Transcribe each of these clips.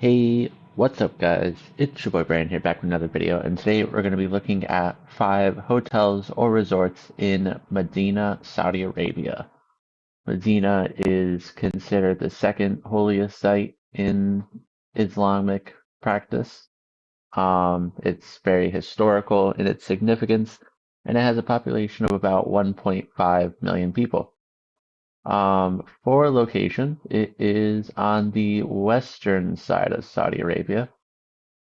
Hey, what's up, guys? It's your boy Brian here, back with another video, and today we're going to be looking at 5 hotels or resorts in Medina, Saudi Arabia. Medina is considered the second holiest site in Islamic practice. It's very historical in its significance, and it has a population of about 1.5 million people. For location, it is on the western side of Saudi Arabia.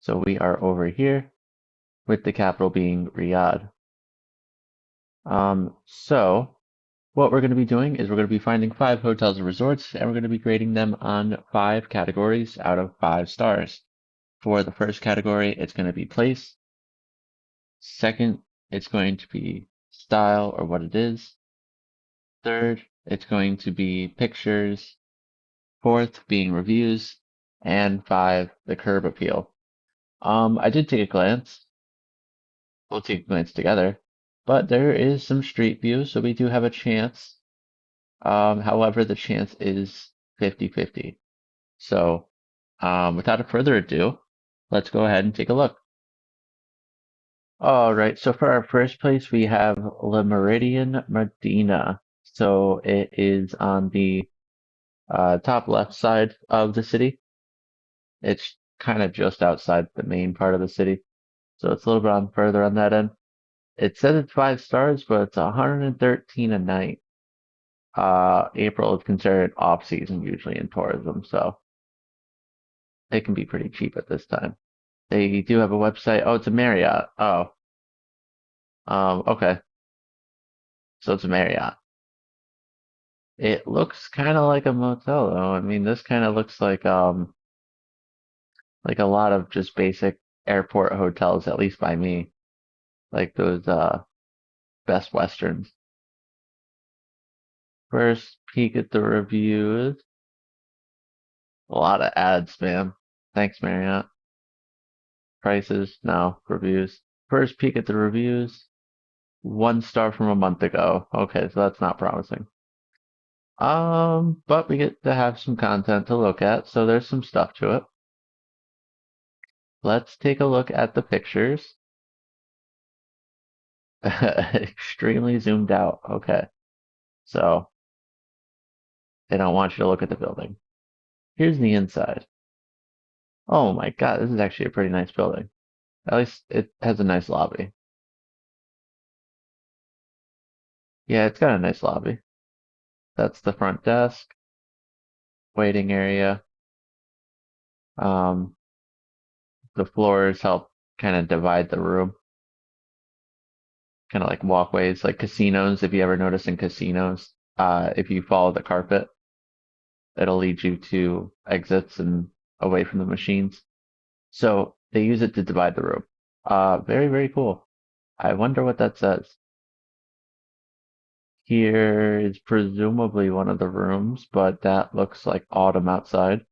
So we are over here with the capital being Riyadh. So what we're going to be doing is we're going to be finding 5 hotels and resorts, and we're going to be grading them on 5 categories out of 5 stars. For the first category, it's going to be place. Second, it's going to be style or what it is. Third, it's going to be pictures. Fourth, being reviews. And 5, the curb appeal. I did take a glance. We'll take a glance together. But there is some street view, so we do have a chance. However, the chance is 50-50. So, without further ado, let's go ahead and take a look. All right, so for our first place, we have Le Meridian Medina. So it is on the top left side of the city. It's kind of just outside the main part of the city. So it's a little bit further on that end. It says it's 5 stars, but it's 113 a night. April is considered off season usually in tourism, so it can be pretty cheap at this time. They do have a website. Oh, it's a Marriott. Oh, okay. So it's a Marriott. It looks kind of like a motel, though. I mean, this kind of looks like a lot of just basic airport hotels, at least by me, like those Best Westerns. First peek at the reviews. A lot of ads, man. Thanks, Marriott. Prices, no. Reviews. First peek at the reviews. 1 star from a month ago. Okay, so that's not promising. But we get to have some content to look at, so there's some stuff to it. Let's take a look at the pictures. Extremely zoomed out. Okay, so they don't want you to look at the building. Here's the inside. Oh my God, this is actually a pretty nice building. At least it has a nice lobby. Yeah, it's got a nice lobby. That's the front desk, waiting area. Um, the floors help kind of divide the room, kind of like walkways, like casinos. If you ever notice in casinos, if you follow the carpet, it'll lead you to exits and away from the machines. So they use it to divide the room. Very, very cool. I wonder what that says. Here is presumably one of the rooms, but that looks like autumn outside.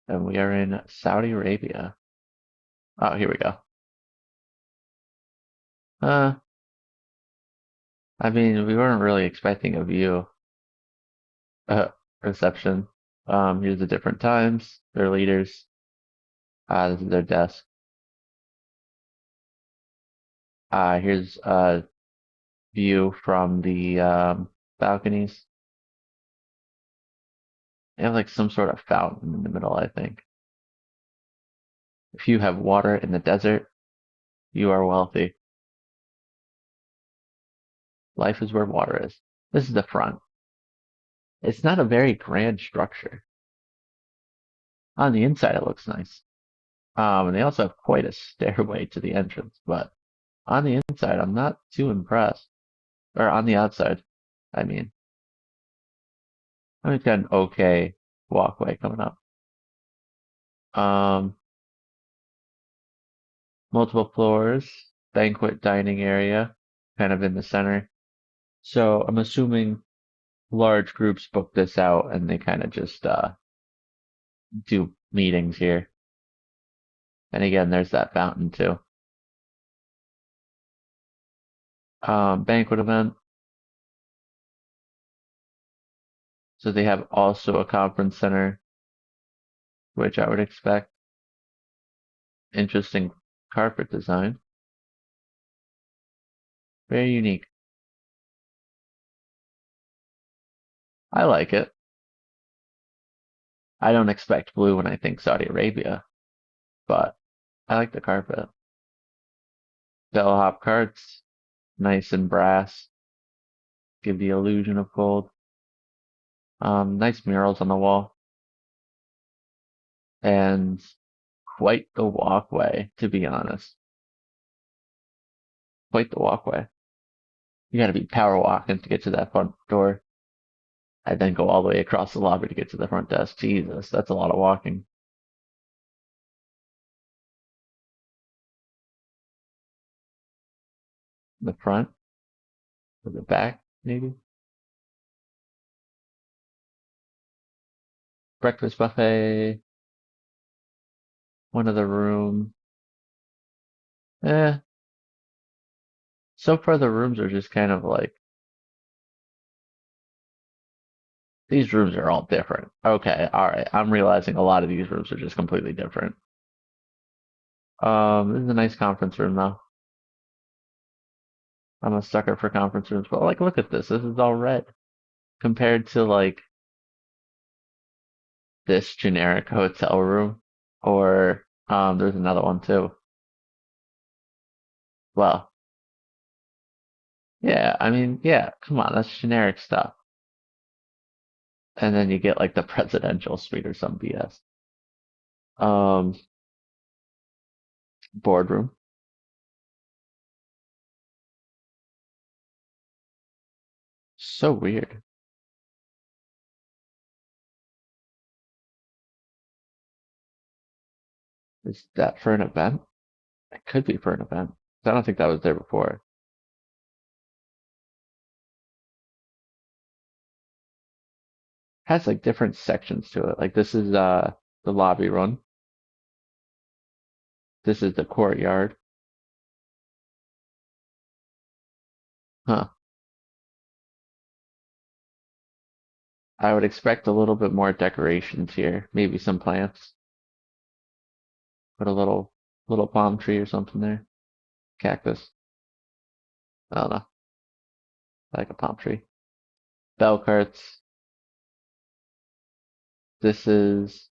And we are in Saudi Arabia. Oh, here we go. Uh, I mean, we weren't really expecting a view uh, reception. Here's the different times, their leaders. This is their desk. Here's a view from the balconies. They have like some sort of fountain in the middle, I think. If you have water in the desert, you are wealthy. Life is where water is. This is the front. It's not a very grand structure. On the inside, it looks nice. And they also have quite a stairway to the entrance, but on the inside, I'm not too impressed. Or on the outside, I mean. It's got an okay walkway coming up. Um, Multiple floors, banquet dining area, kind of in the center. So I'm assuming large groups book this out and they kind of just do meetings here. And again, there's that fountain too. Banquet event. So they have also a conference center. which I would expect. Interesting carpet design. Very unique. I like it. I don't expect blue when I think Saudi Arabia, but I like the carpet. Bellhop cards, nice and brass, give the illusion of gold. Nice murals on the wall, and quite the walkway, to be honest. Quite the walkway. You gotta be power walking to get to that front door, and then go all the way across the lobby to get to the front desk. Jesus, that's a lot of walking. The front, or the back, maybe? Breakfast buffet, one other room. Eh, so far the rooms are just kind of like, these rooms are all different. Okay, alright, I'm realizing a lot of these rooms are just completely different. This is a nice conference room though. I'm a sucker for conference rooms, but like, look at this. This is all red compared to like this generic hotel room. Or there's another one too. Well, yeah, I mean, yeah, come on, that's generic stuff. And then you get like the presidential suite or some BS. Um, boardroom. So weird. Is that for an event? It could be for an event. I don't think that was there before. Has like different sections to it. Like this is the lobby run. This is the courtyard. Huh. I would expect a little bit more decorations here. Maybe some plants. Put a little palm tree or something there. Cactus. I don't know. I like a palm tree. Bell carts. This is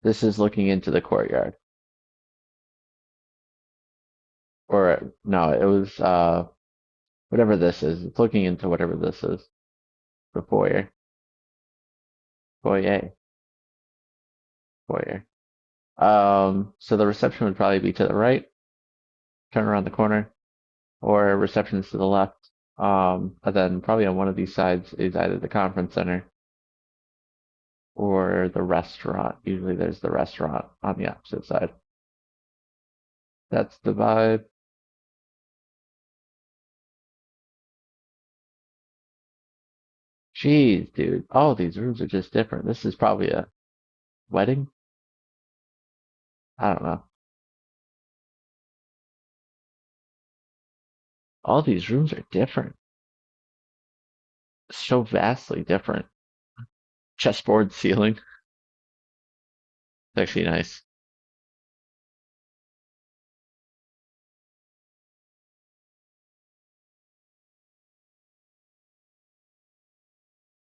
this is looking into the courtyard. Or no, it was whatever this is. It's looking into whatever this is. The foyer. Foyer. Foyer. So the reception would probably be to the right, turn around the corner, or reception is to the left. And then probably on one of these sides is either the conference center or the restaurant. Usually there's the restaurant on the opposite side. That's the vibe. Jeez, dude. All these rooms are just different. This is probably a wedding? I don't know. All these rooms are different. So vastly different. Chessboard ceiling. It's actually nice.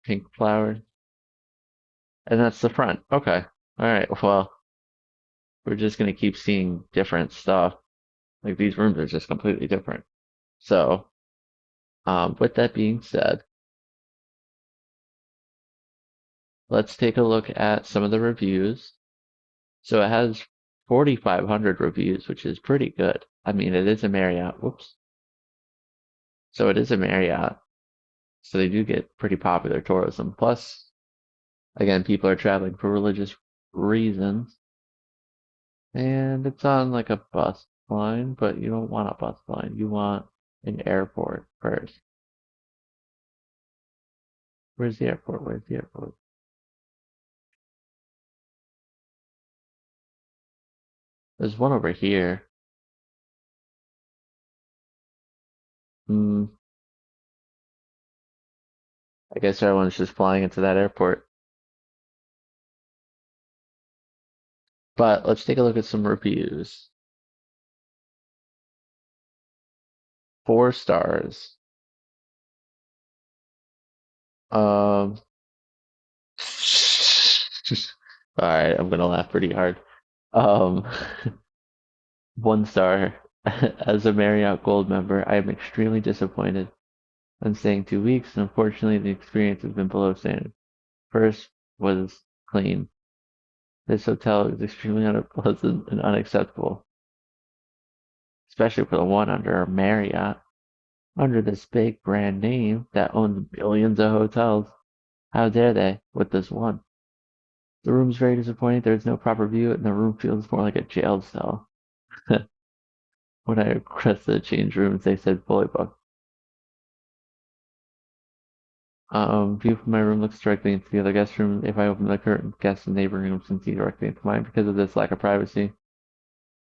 Pink flowers. And that's the front. Okay. All right. Well, we're just gonna keep seeing different stuff. Like these rooms are just completely different. So, with that being said, let's take a look at some of the reviews. So it has 4,500 reviews, which is pretty good. I mean, it is a Marriott. Whoops. So it is a Marriott. So they do get pretty popular tourism. Plus, again, people are traveling for religious reasons. And it's on like a bus line, but you don't want a bus line. You want an airport first. Where's the airport? Where's the airport? There's one over here. Hmm. I guess everyone's just flying into that airport. But let's take a look at some reviews. 4 stars. Um, all right, I'm gonna laugh pretty hard. Um, 1 star. As a Marriott Gold member, I am extremely disappointed. I'm staying 2 weeks, and unfortunately, the experience has been below standard. First was clean. This hotel is extremely unpleasant and unacceptable, especially for the one under Marriott, under this big brand name that owns billions of hotels. How dare they with this one? The room's very disappointing. There's no proper view, and the room feels more like a jail cell. When I requested to change rooms, they said fully booked. View from my room looks directly into the other guest room. If I open the curtain, guests in the neighboring rooms can see directly into mine. Because of this lack of privacy,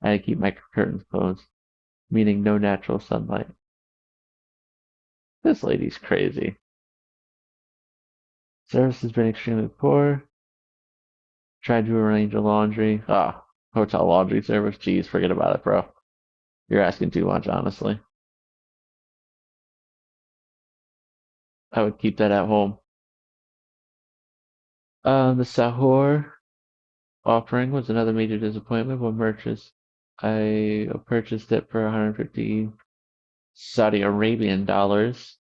I keep my curtains closed, meaning no natural sunlight. This lady's crazy. Service has been extremely poor. Tried to arrange a laundry. Hotel laundry service. Jeez, forget about it, bro. You're asking too much, honestly. I would keep that at home. The sahur offering was another major disappointment when I purchased it for 150 Saudi Arabian dollars,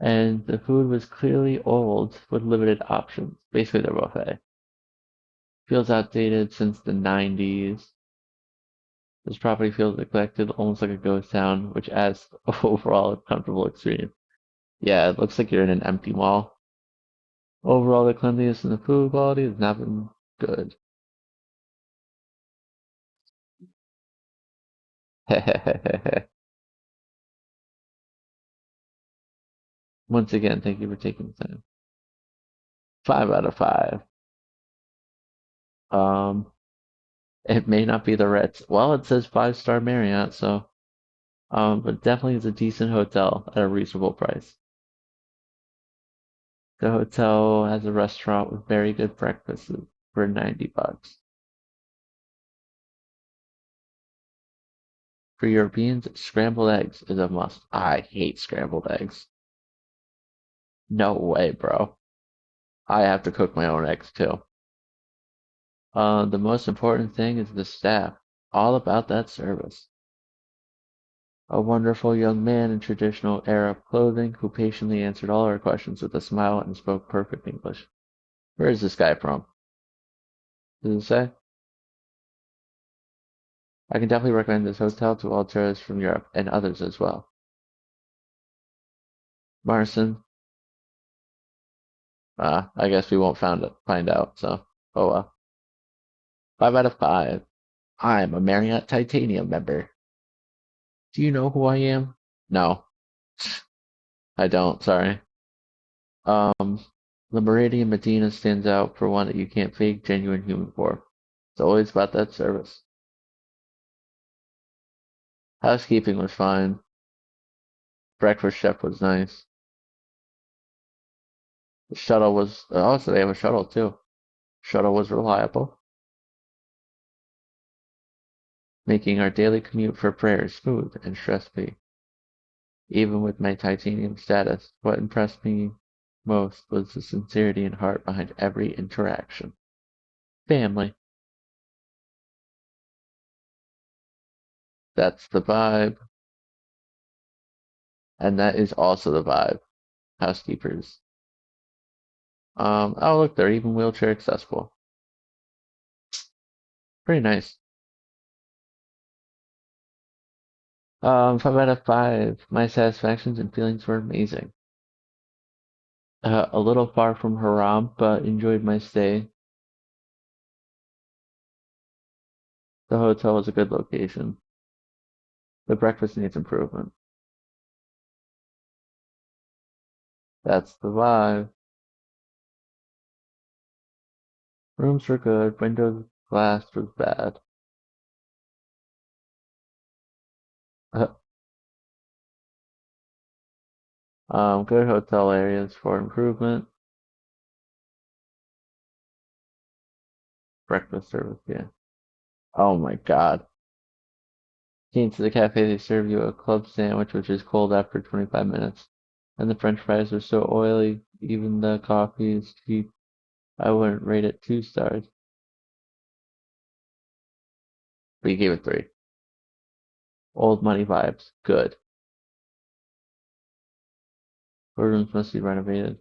and the food was clearly old with limited options. Basically, their buffet feels outdated since the 90s. This property feels neglected, almost like a ghost town, which adds overall a comfortable experience. Yeah, it looks like you're in an empty mall. Overall, the cleanliness and the food quality has not been good. Once again, thank you for taking the time. 5 out of 5. Um, it may not be the Ritz. Well, it says 5-star Marriott, so but definitely is a decent hotel at a reasonable price. The hotel has a restaurant with very good breakfasts for $90. For Europeans, scrambled eggs is a must. I hate scrambled eggs. No way, bro. I have to cook my own eggs too. The most important thing is the staff. All about that service. A wonderful young man in traditional Arab clothing who patiently answered all our questions with a smile and spoke perfect English. Where is this guy from? Does it say? I can definitely recommend this hotel to all tourists from Europe and others as well. Marson, I guess we won't find out, so oh well. 5 out of 5. I'm a Marriott Titanium member. Do you know who I am? No, I don't, sorry. Um, the Meridian Medina stands out for one that you can't fake genuine human for. It's always about that service. Housekeeping was fine. Breakfast chef was nice. The shuttle was, also they have a shuttle too. Shuttle was reliable, making our daily commute for prayer smooth and stress-free. Even with my titanium status, what impressed me most was the sincerity and heart behind every interaction. Family. That's the vibe. And that is also the vibe. Housekeepers. Oh look, they're even wheelchair accessible. Pretty nice. 5 out of 5. My satisfactions and feelings were amazing. A little far from Haram, but enjoyed my stay. The hotel was a good location. The breakfast needs improvement. That's the vibe. Rooms were good. Windows glass was bad. Uh, good hotel areas for improvement. Breakfast service, yeah. Oh my God. Came to the cafe, they serve you a club sandwich, which is cold after 25 minutes. And the French fries are so oily, even the coffee is cheap. I wouldn't rate it 2 stars. But you gave it 3. Old money vibes. Good. Rooms must be renovated.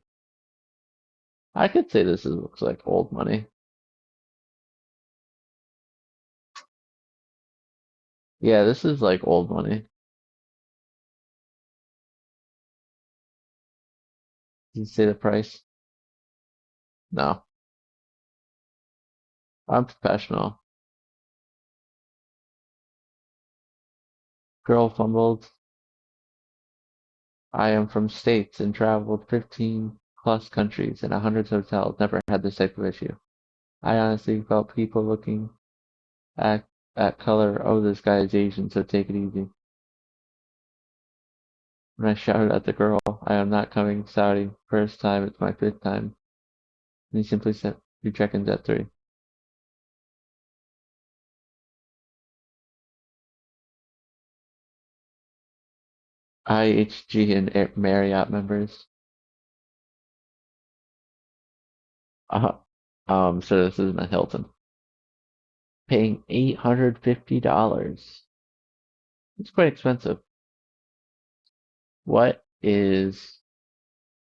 I could say looks like old money. Yeah, this is like old money. Did you say the price? No. I'm professional. Girl fumbled. I am from States and traveled 15 plus countries and hundreds of hotels. Never had this type of issue. I honestly felt people looking at color. Oh, this guy is Asian, so take it easy. When I shouted at the girl, I am not coming Saudi. First time, it's my 5th time. And he simply said, you check-in's at 3. IHG and Marriott members. Uh, so this isn't a Hilton. Paying $850. It's quite expensive. What is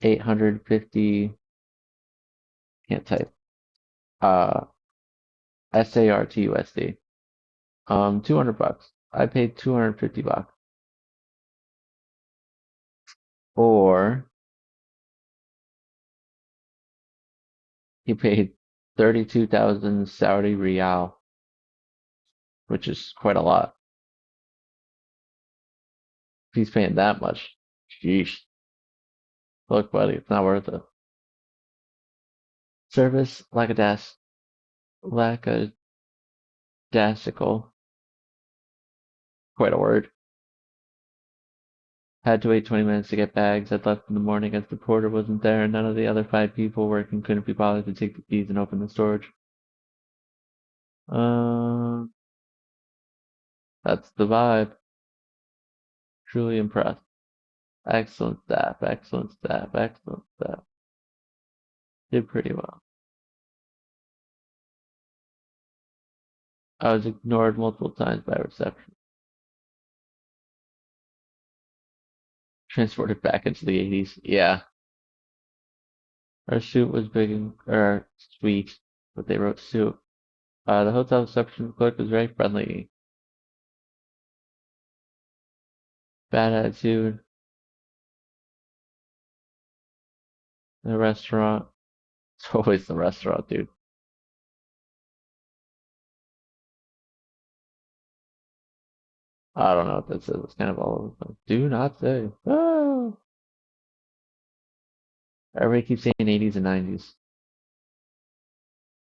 850? Can't type. Uh, SARTUSD. 200 bucks. I paid 250 bucks. Or he paid 32,000 Saudi Riyal, which is quite a lot. If he's paying that much, sheesh. Look, buddy, it's not worth it. Service lackadaisical, quite a word. Had to wait 20 minutes to get bags. I'd left in the morning as the porter wasn't there, and none of the other 5 people working couldn't be bothered to take the keys and open the storage. Uh, that's the vibe. Truly impressed. Excellent staff, excellent staff, excellent staff. Did pretty well. I was ignored multiple times by reception. Transported back into the 80s. Yeah. Our suite was big and, or suite, but they wrote suit. The hotel reception clerk was very friendly. Bad attitude. The restaurant. It's always the restaurant, dude. I don't know what that says. It's kind of all over the place. Do not say. Oh. Everybody keeps saying 80s and 90s.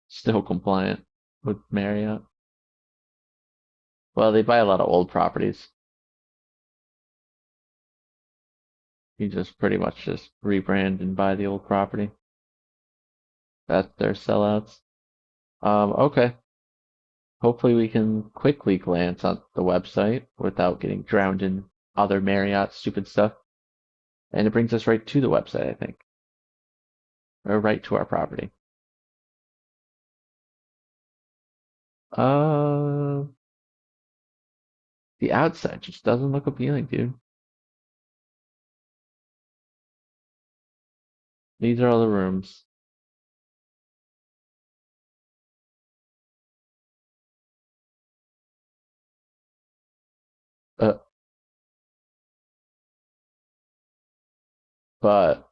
Still compliant with Marriott. Well, they buy a lot of old properties. You just pretty much just rebrand and buy the old property. That's their sellouts. Okay. Hopefully we can quickly glance on the website without getting drowned in other Marriott stupid stuff. And it brings us right to the website, I think. Or right to our property. Uh, the outside just doesn't look appealing, dude. These are all the rooms. Uh, but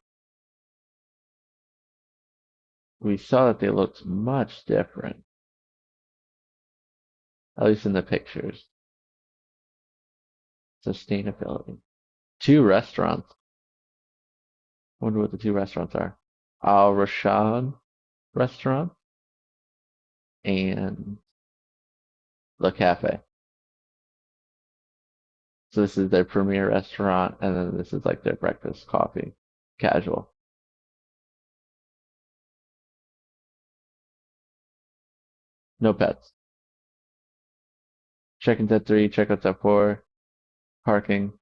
we saw that they looked much different, at least in the pictures. Sustainability. 2 restaurants. I wonder what the 2 restaurants are. Al Rashad restaurant and the cafe. So this is their premier restaurant, and then this is like their breakfast coffee, casual. No pets. Check-in's at 3, checkout's at 4, parking,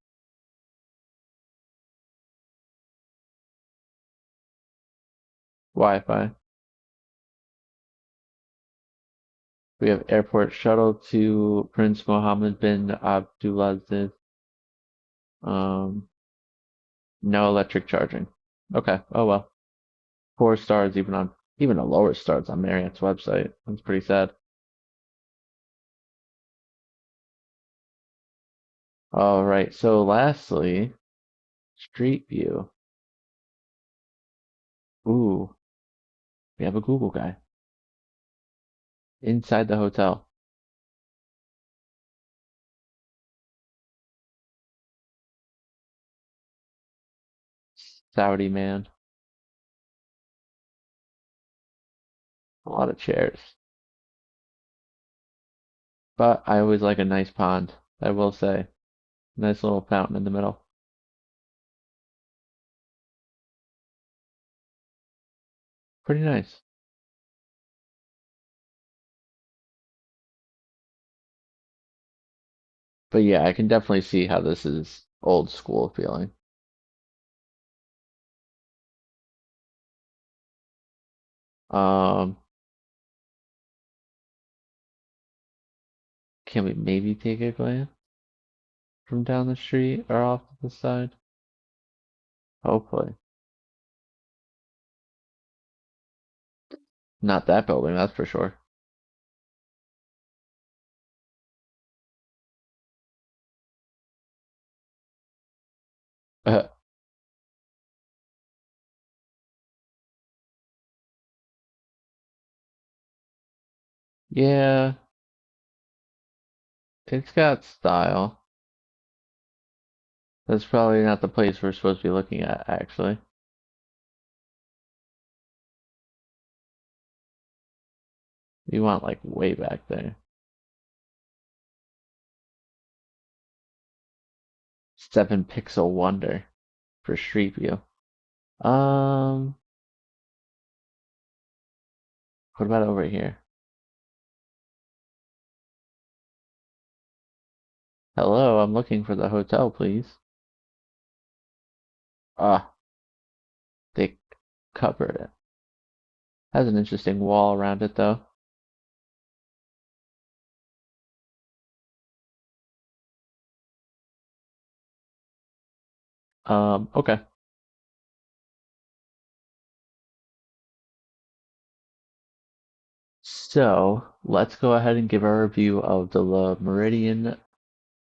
Wi-Fi. We have airport shuttle to Prince Mohammed bin Abdulaziz. Um, no electric charging. Okay. Oh well. 4 stars even a lower stars on Marriott's website. That's pretty sad. All right. So lastly, Street View. Ooh, we have a Google guy inside the hotel. Saudi man. A lot of chairs. But I always like a nice pond. I will say. Nice little fountain in the middle. Pretty nice. But yeah, I can definitely see how this is old school feeling. Um, can we maybe take a glance from down the street or off to the side? Hopefully. Not that building, that's for sure. Yeah, it's got style. That's probably not the place we're supposed to be looking at, actually. We want like way back there. 7 pixel wonder for Street View. Um, what about over here? Hello, I'm looking for the hotel, please. Ah, they covered it. Has an interesting wall around it, though. Okay. So let's go ahead and give our review of the La Meridian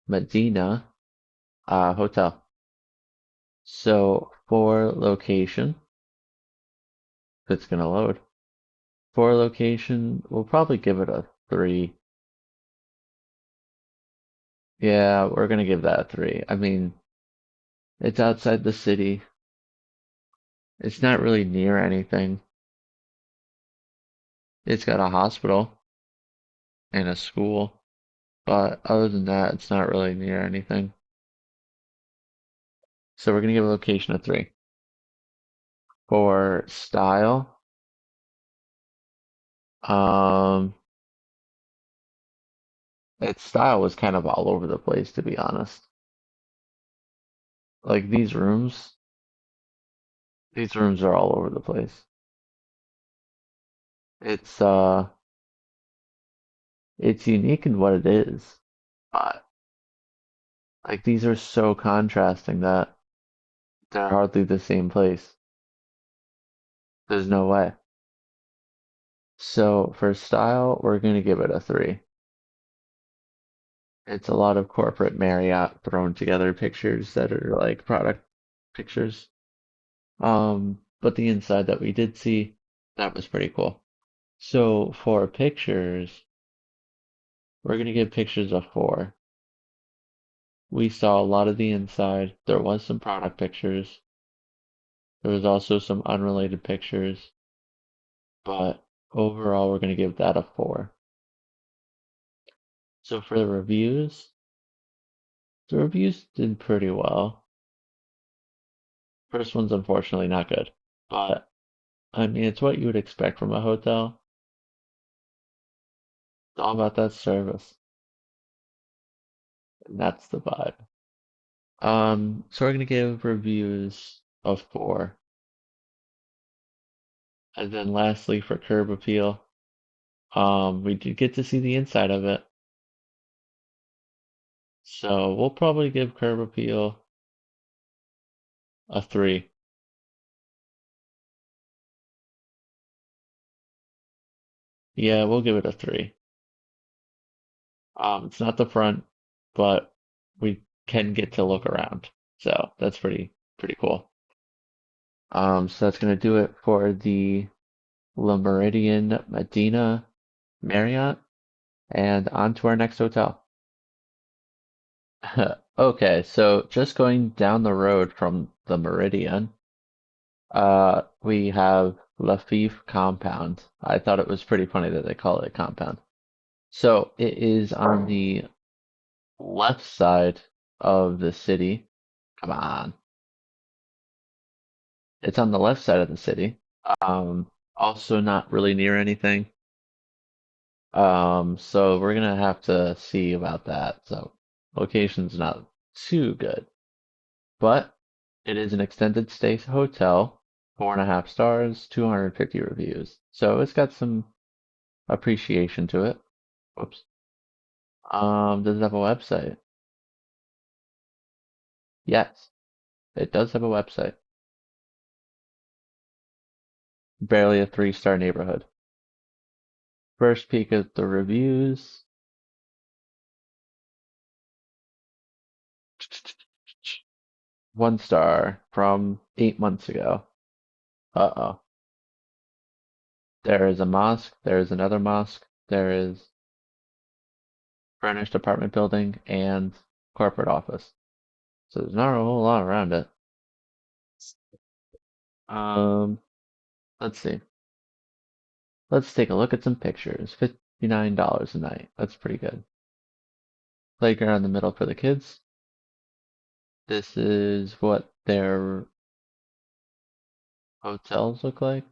Medina hotel. So for location, if it's gonna load. For location, we'll probably give it a 3. Yeah, we're gonna give that a 3. I mean, it's outside the city. It's not really near anything. It's got a hospital and a school, but other than that, it's not really near anything. So we're gonna give location a 3. For style, um, its style was kind of all over the place, to be honest. Like these rooms are all over the place. It's it's unique in what it is, but like these are so contrasting that they're hardly the same place. There's no way. So for style, we're gonna give it a 3. It's a lot of corporate Marriott thrown together pictures that are like product pictures. But the inside that we did see, that was pretty cool. So for pictures, we're gonna give pictures a 4. We saw a lot of the inside. There was some product pictures. There was also some unrelated pictures, but overall we're gonna give that a 4. So for the reviews did pretty well. First one's unfortunately not good, but I mean it's what you would expect from a hotel. all about that service. And that's the vibe. So we're gonna give reviews of 4. And then lastly for curb appeal, we did get to see the inside of it. So we'll probably give curb appeal a 3. Yeah, we'll give it a 3. It's not the front, but we can get to look around. So that's pretty cool. So that's gonna do it for the Le Meridian Medina Marriott, and on to our next hotel. Okay, so just going down the road from the Meridian, we have Lafif Compound. I thought it was pretty funny that they call it a compound. So it is on the left side of the city. Come on. It's on the left side of the city. Also not really near anything. So we're gonna have to see about that. So location's not too good, but it is an extended stay hotel, 4.5 stars, 250 reviews. So it's got some appreciation to it. Whoops. Does it have a website? Yes, it does have a website. Barely a 3-star neighborhood. First peek at the reviews. 1 star from 8 months ago. Uh-oh. There is a mosque, there is another mosque, there is furnished apartment building and corporate office. So there's not a whole lot around it. Um, let's see. Let's take a look at some pictures. $59 a night. That's pretty good. Playground in the middle for the kids. This is what their hotels look like.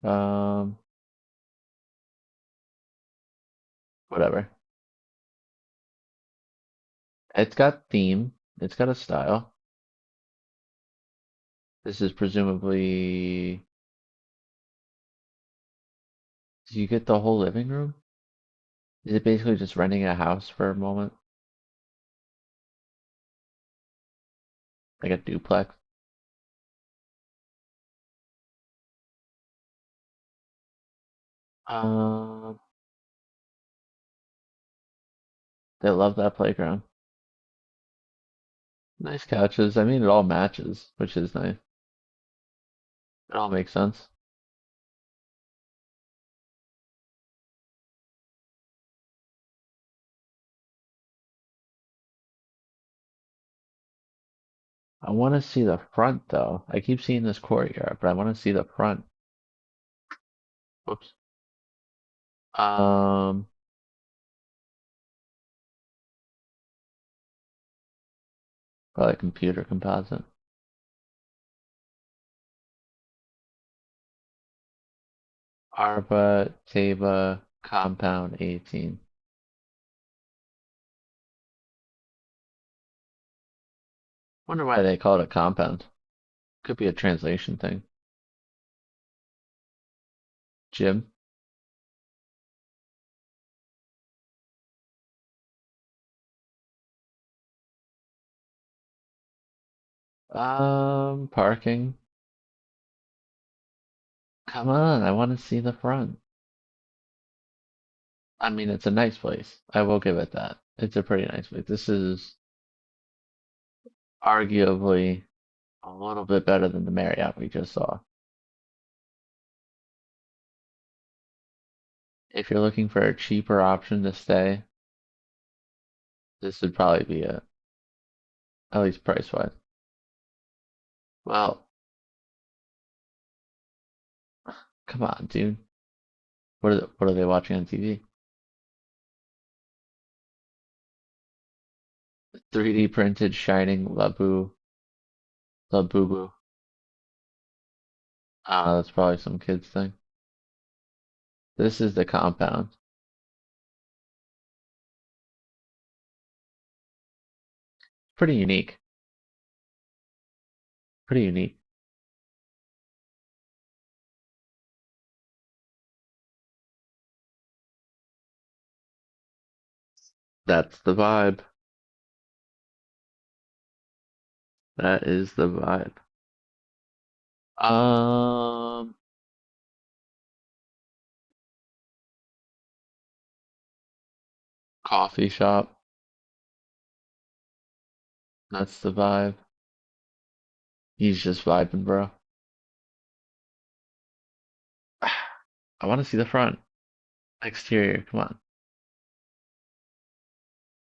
Um, whatever. It's got theme. It's got a style. This is presumably. Do you get the whole living room? Is it basically just renting a house for a moment? Like a duplex? Um, they love that playground. Nice couches. I mean, it all matches, which is nice. It all makes sense. I want to see the front though. I keep seeing this courtyard, but I want to see the front. Whoops. Um, Probably computer composite. Arba, Taba, Compound 18. Wonder why they call it a compound. Could be a translation thing. Gym. Parking. Come on, I want to see the front. I mean, it's a nice place. I will give it that. It's a pretty nice place. This is arguably a little bit better than the Marriott we just saw. If you're looking for a cheaper option to stay, this would probably be it, at least price wise. Well, come on, dude. What are they watching on TV? 3D printed shining Labubu. That's probably some kids thing. This is the compound. Pretty unique. Pretty unique. That's the vibe. That is the vibe. Um, Coffee shop. That's the vibe. He's just vibing, bro. I want to see the front. Exterior, come on.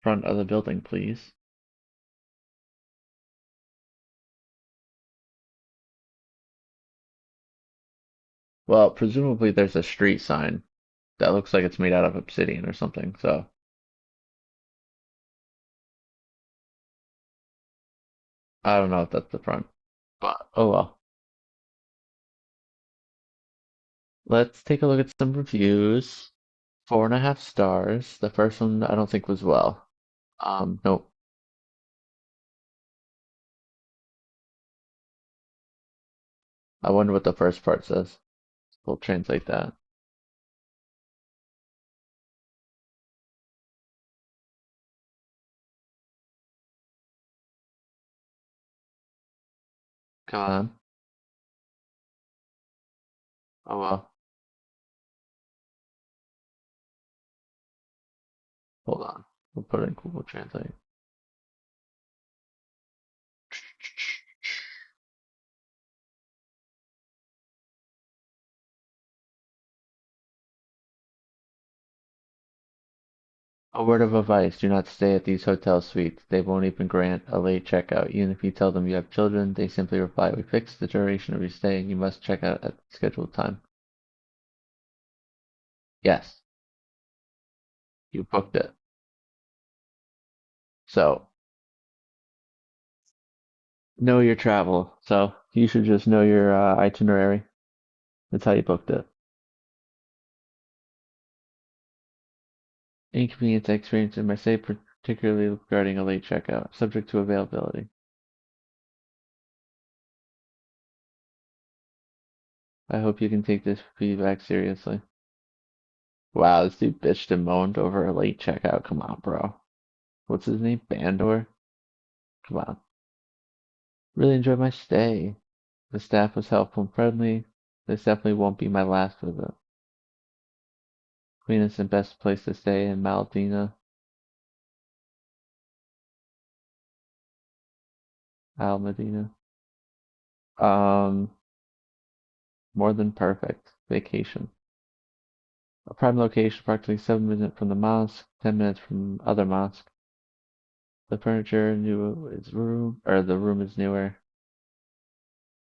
Front of the building, please. Well, presumably there's a street sign that looks like it's made out of obsidian or something, so I don't know if that's the front. But oh well. Let's take a look at some reviews. 4.5 stars. The first one I don't think was well. Nope. I wonder what the first part says. We'll translate that. Come on. Oh well. Hold on. We'll put it in Google Translate. A word of advice, do not stay at these hotel suites. They won't even grant a late checkout. Even if you tell them you have children, they simply reply, we fixed the duration of your stay and you must check out at scheduled time. Yes, you booked it. So, know your travel. So, you should just know your itinerary. That's how you booked it. Inconvenience I experienced in my stay, particularly regarding a late checkout, subject to availability. I hope you can take this feedback seriously. Wow, this dude bitched and moaned over a late checkout. Come on, bro. What's his name? Bandor? Come on. Really enjoyed my stay. The staff was helpful and friendly. This definitely won't be my last visit. Cleanest and best place to stay in Maldina, Al Medina. Um, More than perfect. Vacation. A prime location, approximately 7 minutes from the mosque, 10 minutes from other mosque. The furniture new is room, or the room is newer.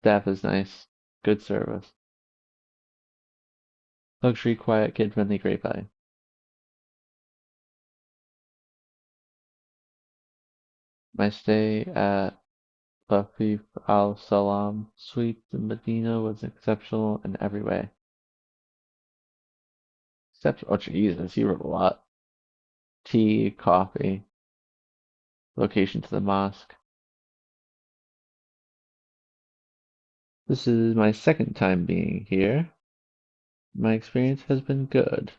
Staff is nice. Good service. Luxury, quiet, kid-friendly, great value. My stay at Lafif Al Salam Suite in Medina was exceptional in every way. Except, oh Jesus, you wrote a lot. Tea, coffee, location to the mosque. This is my second time being here. My experience has been good.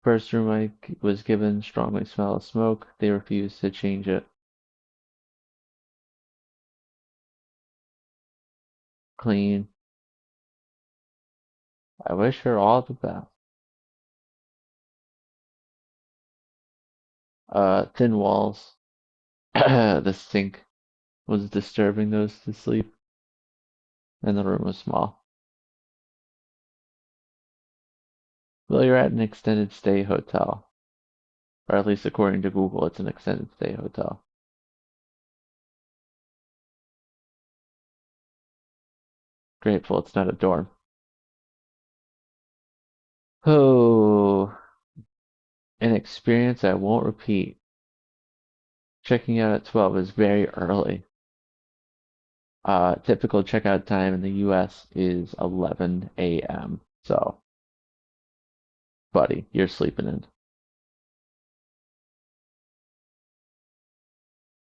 First room I was given strongly smell of smoke. They refused to change it. Clean. I wish her all the best. Thin walls. The sink was disturbing those to sleep, and the room was small. Well, you're at an extended stay hotel, or at least according to Google, it's an extended stay hotel. Grateful it's not a dorm. Oh, an experience I won't repeat. Checking out at 12 is very early. Typical checkout time in the US is 11 a.m. So, buddy, you're sleeping in.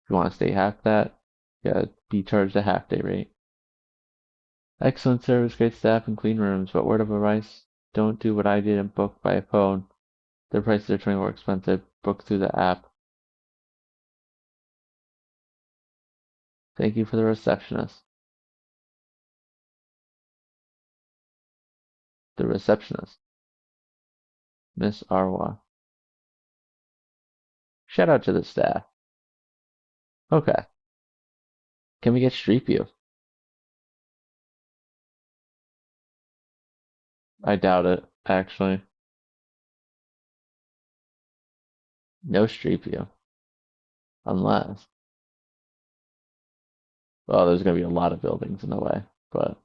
If you want to stay half that, you gotta be charged a half day rate. Excellent service, great staff, and clean rooms, but word of advice, don't do what I did and book by phone. Their prices are 20 more expensive. Book through the app. Thank you for the receptionist. The receptionist, Miss Arwa. Shout out to the staff. Okay. Can we get Street View? I doubt it, actually. No Street View. Unless, well, there's going to be a lot of buildings in the way, but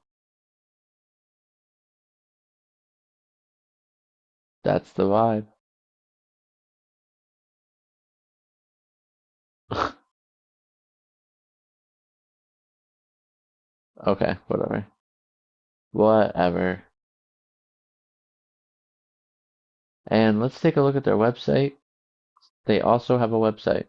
that's the vibe. Okay, whatever. Whatever. And let's take a look at their website. They also have a website.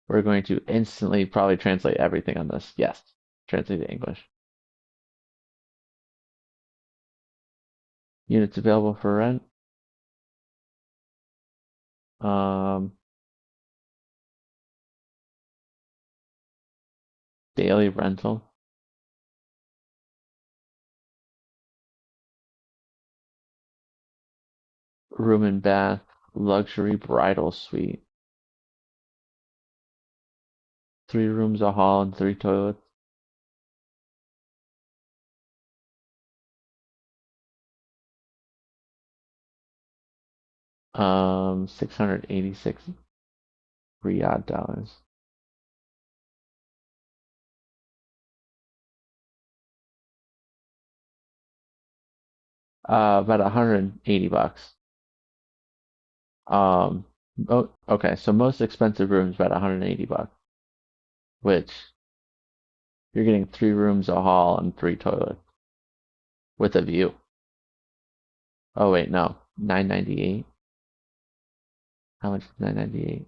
We're going to instantly probably translate everything on this. Yes, translate to English. Units available for rent. Um, Daily rental. Room and bath. Luxury bridal suite. 3 rooms, a hall, and 3 toilets. 686 Riyadh dollars. About 180 bucks. Um, okay, so most expensive rooms about 180 bucks, which you're getting 3 rooms, a hall, and 3 toilets with a view. Oh wait, no, 998. How much is 998?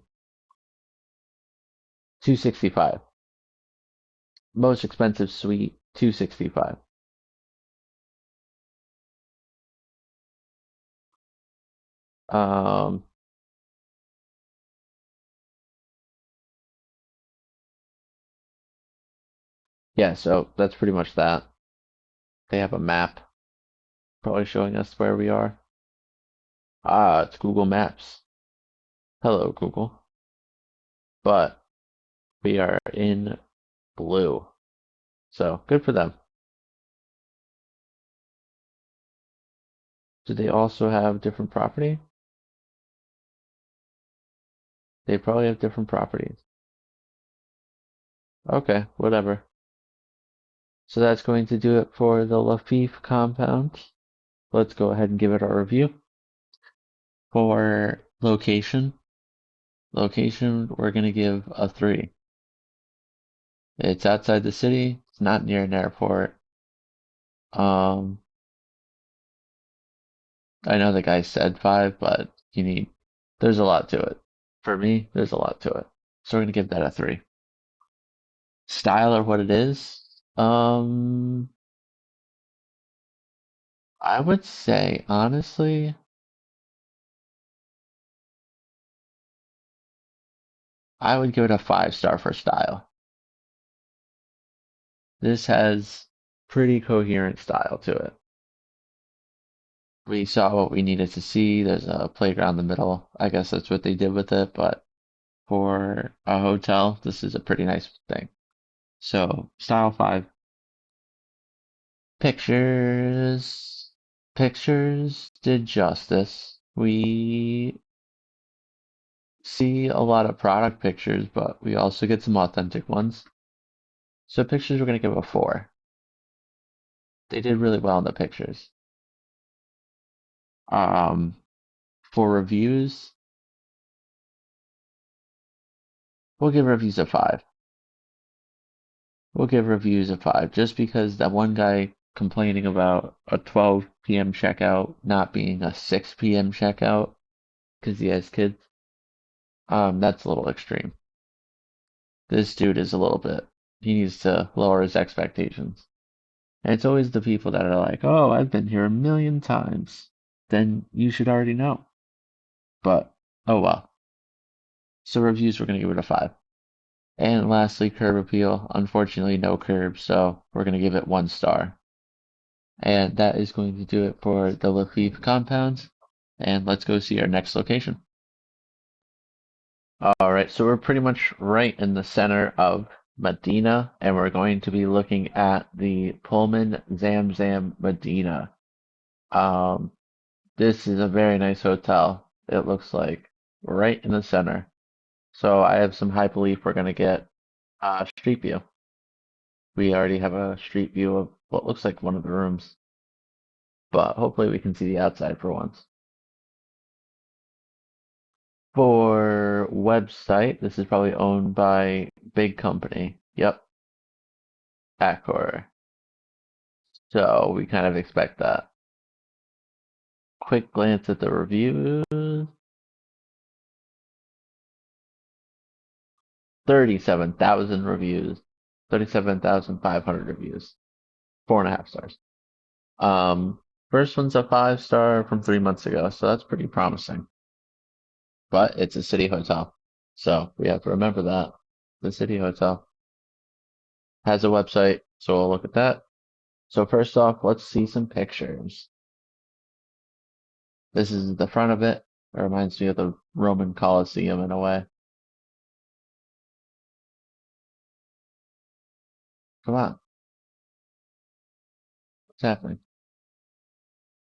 265. Most expensive suite, 265. Um, yeah, so that's pretty much that. They have a map probably showing us where we are. Ah, it's Google Maps. Hello, Google. But we are in blue. So good for them. Do they also have different property? They probably have different properties. Okay, whatever. So that's going to do it for the Lafif compound. Let's go ahead and give it our review. For location, we're going to give a 3. It's outside the city. It's not near an airport. Um, I know the guy said 5, but there's a lot to it. For me, there's a lot to it. So we're going to give that a 3. Style or what it is? I would say, honestly, I would give it a 5 star for style. This has pretty coherent style to it. We saw what we needed to see. There's a playground in the middle. I guess that's what they did with it, but for a hotel, this is a pretty nice thing. So, style 5. Pictures. Pictures did justice. We see a lot of product pictures, but we also get some authentic ones. So, pictures, we're going to give a 4. They did really well in the pictures. Um, for reviews, We'll give reviews a 5. We'll give reviews a 5 just because that one guy complaining about a 12 p.m. checkout not being a 6 p.m. checkout because he has kids. That's a little extreme. This dude is a little bit. He needs to lower his expectations. And it's always the people that are like, "Oh, I've been here a million times." Then you should already know. But oh well. So reviews, we're gonna give it a 5. And lastly, curb appeal. Unfortunately, no curb, so we're gonna give it 1 star. And that is going to do it for the Lafitte compound. And let's go see our next location. All right, so we're pretty much right in the center of Medina, and we're going to be looking at the Pullman Zamzam Medina. Um, this is a very nice hotel. It looks like right in the center. So I have some high belief we're gonna get street view. We already have a street view of what looks like one of the rooms, but hopefully we can see the outside for once. For website, this is probably owned by big company. Yep, Accor. So we kind of expect that. Quick glance at the reviews. 37,000 reviews. 37,500 reviews. 4.5 stars. Um, First one's a 5 star from 3 months ago, so that's pretty promising. But it's a city hotel. So we have to remember that. The city hotel has a website, so we'll look at that. So first off, let's see some pictures. This is the front of it. It reminds me of the Roman Colosseum in a way. Come on, what's happening?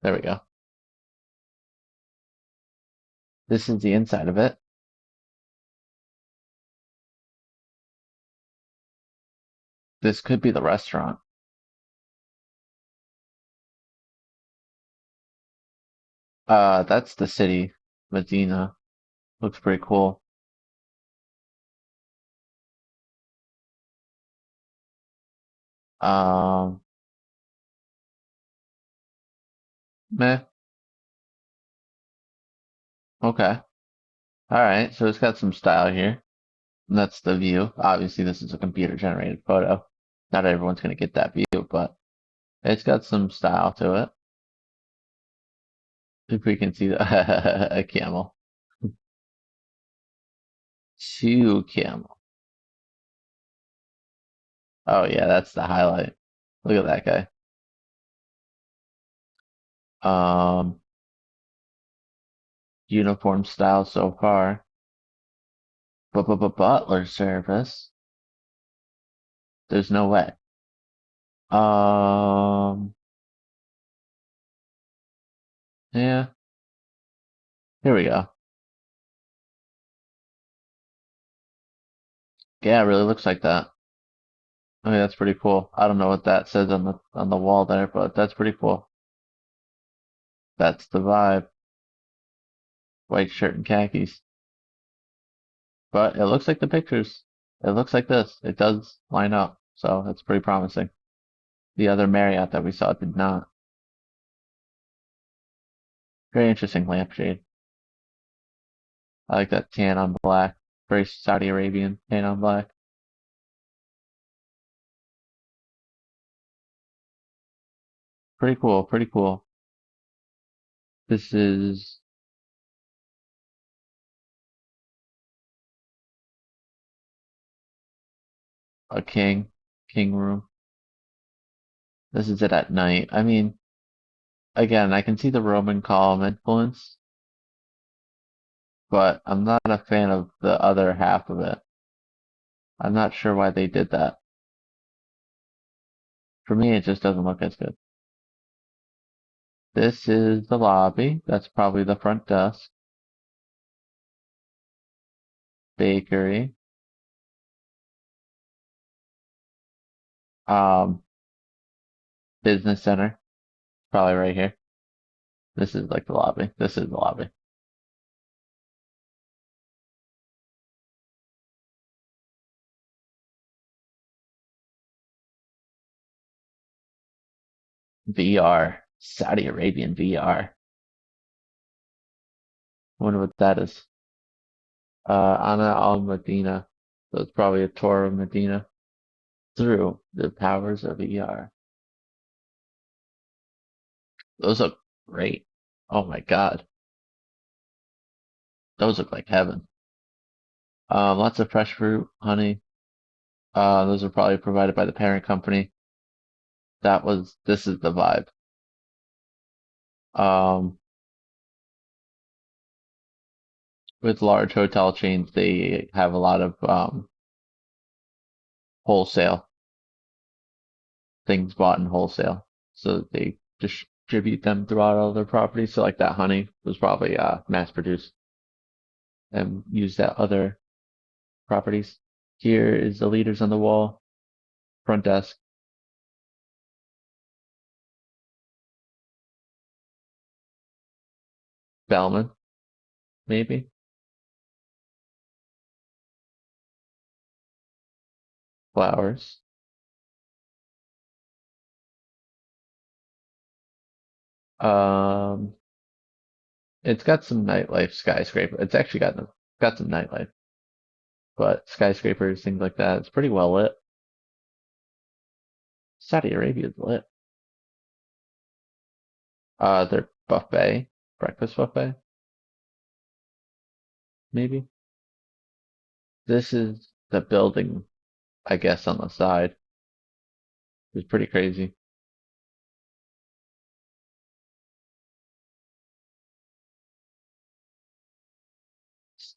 There we go. This is the inside of it. This could be the restaurant. That's the city, Medina. Looks pretty cool. Um, Meh. Okay. All right. So it's got some style here. And that's the view. Obviously, this is a computer generated photo. Not everyone's gonna get that view, but it's got some style to it. If we can see a camel. Two camel. Oh yeah, that's the highlight. Look at that guy. Uniform style so far. But butler service. There's no way. Um, yeah. Here we go. Yeah, it really looks like that. I mean, that's pretty cool. I don't know what that says on the wall there, but that's pretty cool. That's the vibe. White shirt and khakis. But it looks like the pictures. It looks like this. It does line up, so that's pretty promising. The other Marriott that we saw did not. Very interesting lampshade. I like that tan on black. Very Saudi Arabian tan on black. Pretty cool, pretty cool. This is a king room. This is it at night. I mean, again, I can see the Roman column influence, but I'm not a fan of the other half of it. I'm not sure why they did that. For me, it just doesn't look as good. This is the lobby. That's probably the front desk. Bakery. Um, Business center. Probably right here. This is like the lobby. This is the lobby. VR. Saudi Arabian VR. Wonder what that is. Ana al Medina. So it's probably a tour of Medina through the powers of VR. Those look great. Oh my God. Those look like heaven. Lots of fresh fruit, honey. Those are probably provided by the parent company. This is the vibe. Um, with large hotel chains, they have a lot of wholesale things bought in wholesale. So they distribute them throughout all their properties. So like that honey was probably mass produced and used at other properties. Here is the leaders on the wall, front desk, bellman, maybe, flowers. Um, it's got some nightlife skyscraper. It's actually got some nightlife, but skyscrapers, things like that. It's pretty well lit. Saudi Arabia is lit. Their buffet, breakfast buffet, maybe. This is the building, I guess, on the side. It's pretty crazy.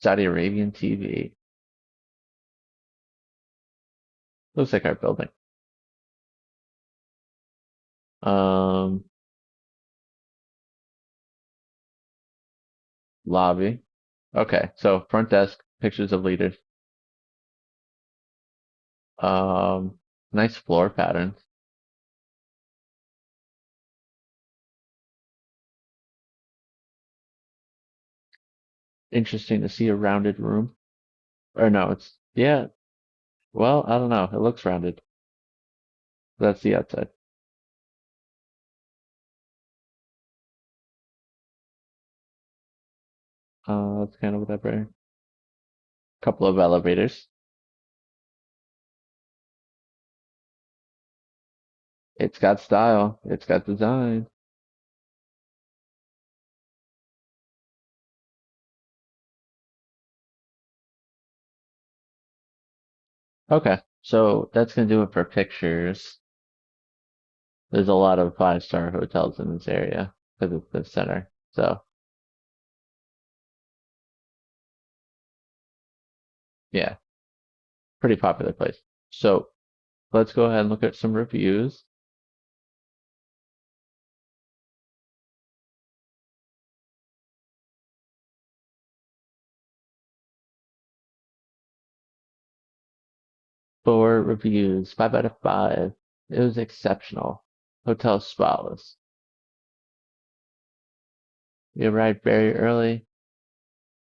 Saudi Arabian TV. Looks like our building. Um, lobby. Okay, so front desk, pictures of leaders. Um, nice floor patterns. Interesting to see a rounded room. Or no, yeah, well, I don't know. It looks rounded. That's the outside. That's kind of whatever. Couple of elevators. It's got style. It's got design. Okay, so that's gonna do it for pictures. There's a lot of five-star hotels in this area because it's the center. So yeah, pretty popular place. So let's go ahead and look at some reviews. Four reviews, 5 out of 5. It was exceptional. Hotel spotless. We arrived very early.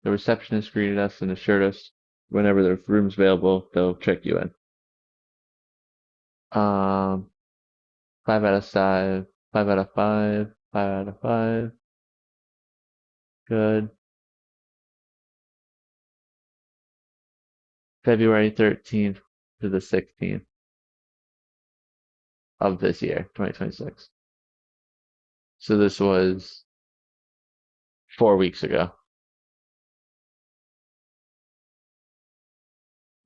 The receptionist greeted us and assured us whenever there's rooms available, they'll check you in. Um, 5 out of 5, 5 out of 5, 5 out of 5. Good. February 13th to the 16th of this year, 2026. So this was 4 weeks ago.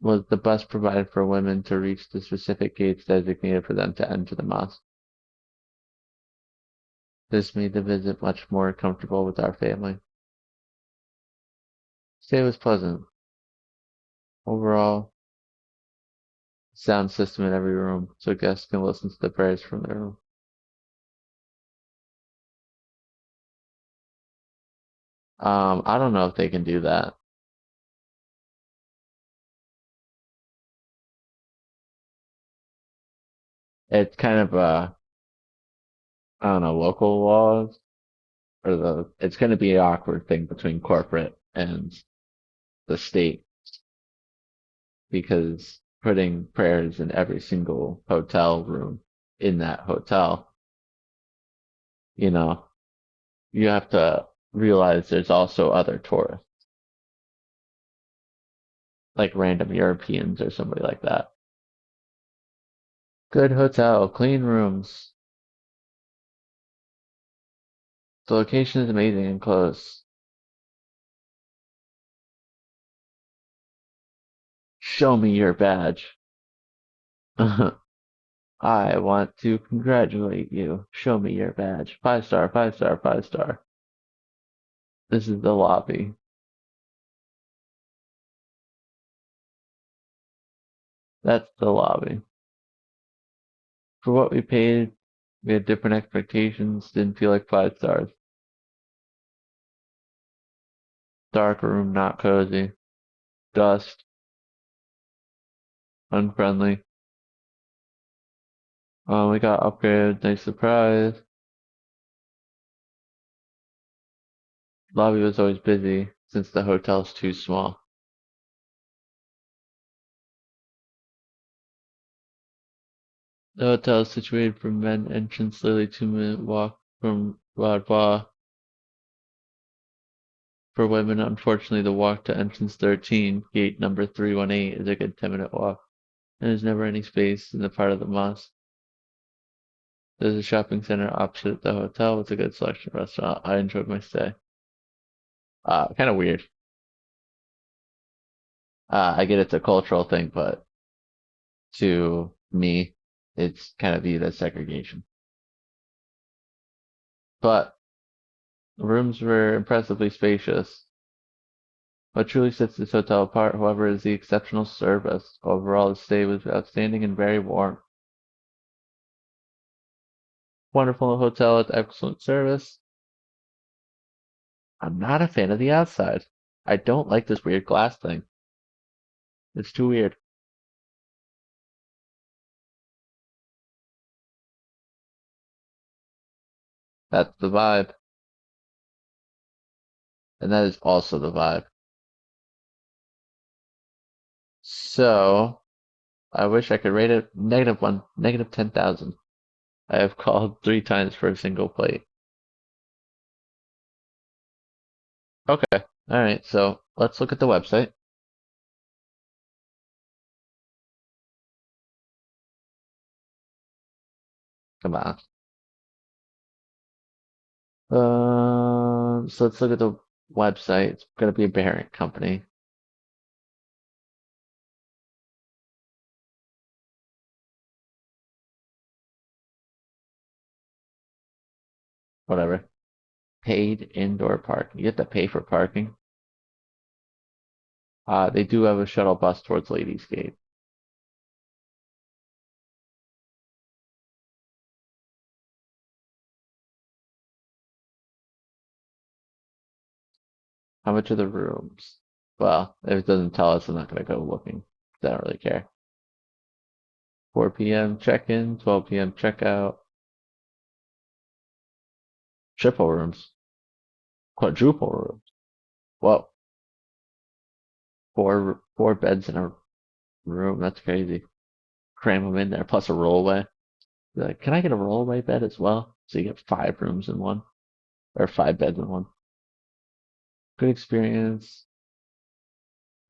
Was the bus provided for women to reach the specific gates designated for them to enter the mosque? This made the visit much more comfortable with our family. Stay was pleasant. Overall, sound system in every room, so guests can listen to the prayers from their room. I don't know if they can do that. It's kind of I don't know, local laws it's going to be an awkward thing between corporate and the state because putting prayers in every single hotel room in that hotel you know, you have to realize there's also other tourists, like random Europeans or somebody like that. Good hotel, clean rooms. The location is amazing and close. Show me your badge. I want to congratulate you. Show me your badge. 5 star, 5 star, 5 star. This is the lobby. That's the lobby. For what we paid, we had different expectations. Didn't feel like 5 stars. Dark room, not cozy. Dust, unfriendly. We got upgraded. Nice surprise. Lobby was always busy since the hotel's too small. The hotel is situated from men entrance, literally 2 minute walk from Wadwa. For women, unfortunately, the walk to entrance 13, gate number 318, is a good 10-minute walk, and there's never any space in the part of the mosque. There's a shopping center opposite the hotel with a good selection of restaurants. I enjoyed my stay. Kind of weird. I get it's a cultural thing, but to me, it's kind of viewed as segregation. But the rooms were impressively spacious. What truly sets this hotel apart, however, is the exceptional service. Overall, the stay was outstanding and very warm. Wonderful hotel with excellent service. I'm not a fan of the outside. I don't like this weird glass thing. It's too weird. That's the vibe. And that is also the vibe. So, I wish I could rate it -1, -10,000. I have called 3 times for a single plate. Okay. Alright, so let's look at the website. Come on. So let's look at the website. It's gonna be a parent company. Whatever. Paid indoor parking. You have to pay for parking. They do have a shuttle bus towards Ladies Gate. How much are the rooms? Well, if it doesn't tell us, I'm not gonna go looking. I don't really care. 4 p.m. check-in, 12 p.m. checkout. Triple rooms. Quadruple rooms. Whoa. Four beds in a room. That's crazy. Cram them in there, plus a rollaway. Be like, can I get a rollaway bed as well? So you get 5 rooms in one, or 5 beds in one. Good experience.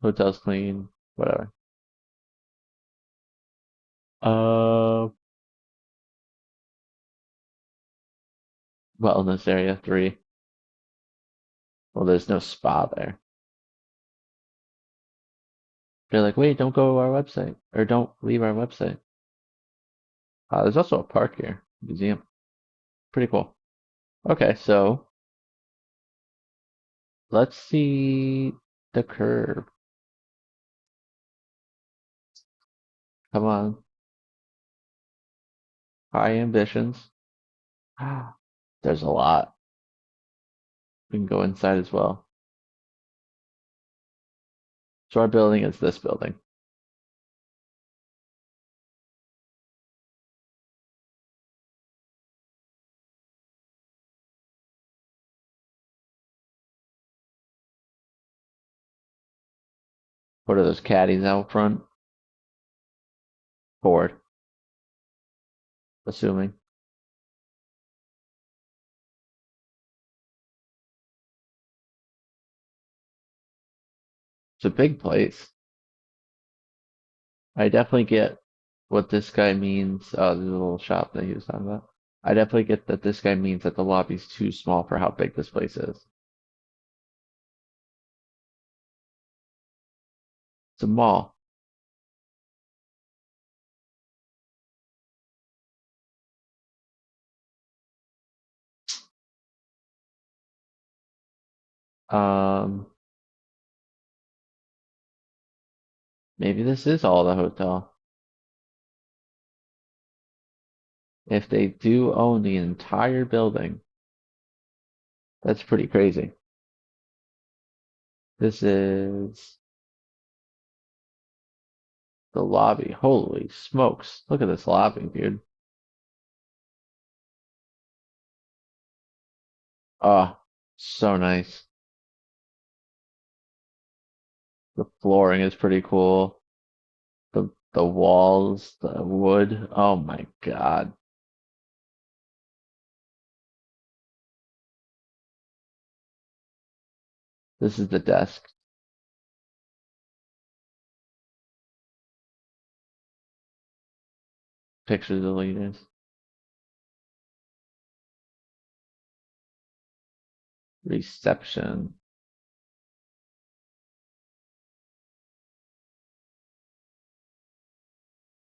Hotel's clean. Whatever. Uh, Wellness area 3. Well, there's no spa there. They're like, wait, don't go to our website, or don't leave our website. There's also a park here, museum. Pretty cool. Okay, so let's see the curve. Come on, high ambitions. There's a lot. We can go inside as well. So our building is this building. What are those caddies out front? Board, assuming. It's a big place. I definitely get what this guy means. Oh, there's a little shop that he was talking about. I definitely get that this guy means that the lobby's too small for how big this place is. It's a mall. Um, Maybe this is all the hotel. If they do own the entire building, that's pretty crazy. This is the lobby. Holy smokes. Look at this lobby, dude. Oh, so nice. The flooring is pretty cool. The walls, the wood. Oh my God. This is the desk. Pictures of the leaders. Reception.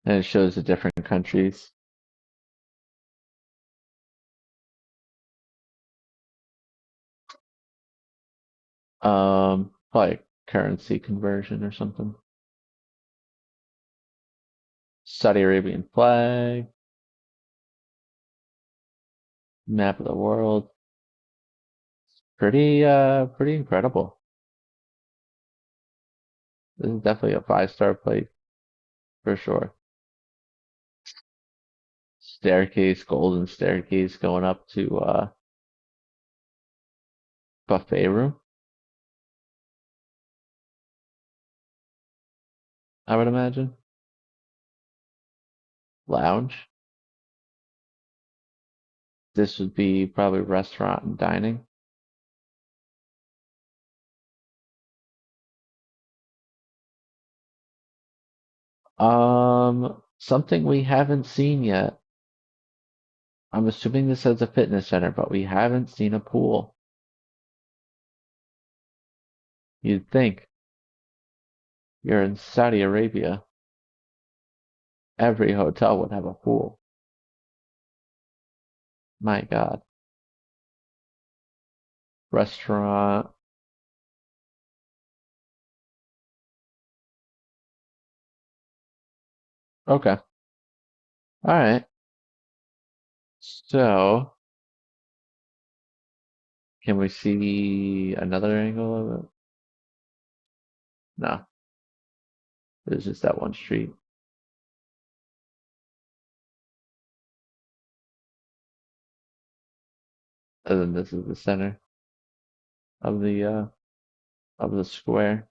And it shows the different countries. Probably currency conversion or something. Saudi Arabian flag, map of the world. Pretty incredible. This is definitely a five-star plate for sure. Staircase, golden staircase going up to buffet room, I would imagine. Lounge. This would be probably restaurant and dining. Something we haven't seen yet. I'm assuming this has a fitness center, but we haven't seen a pool. You'd think you're in Saudi Arabia. Every hotel would have a pool. My God. Restaurant. Okay. All right. So, can we see another angle of it? No, there's just that one street. And then this is the center of the square.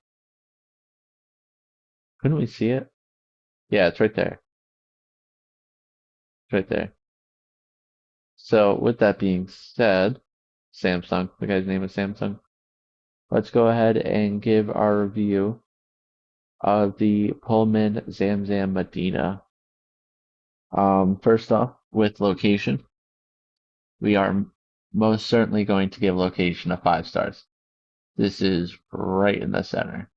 Couldn't we see it? Yeah, it's right there. It's right there. So, with that being said, Samsung, the guy's name is Samsung. Let's go ahead and give our review of the Pullman Zamzam Medina. First off, with location, we are most certainly going to give location a 5 stars. This is right in the center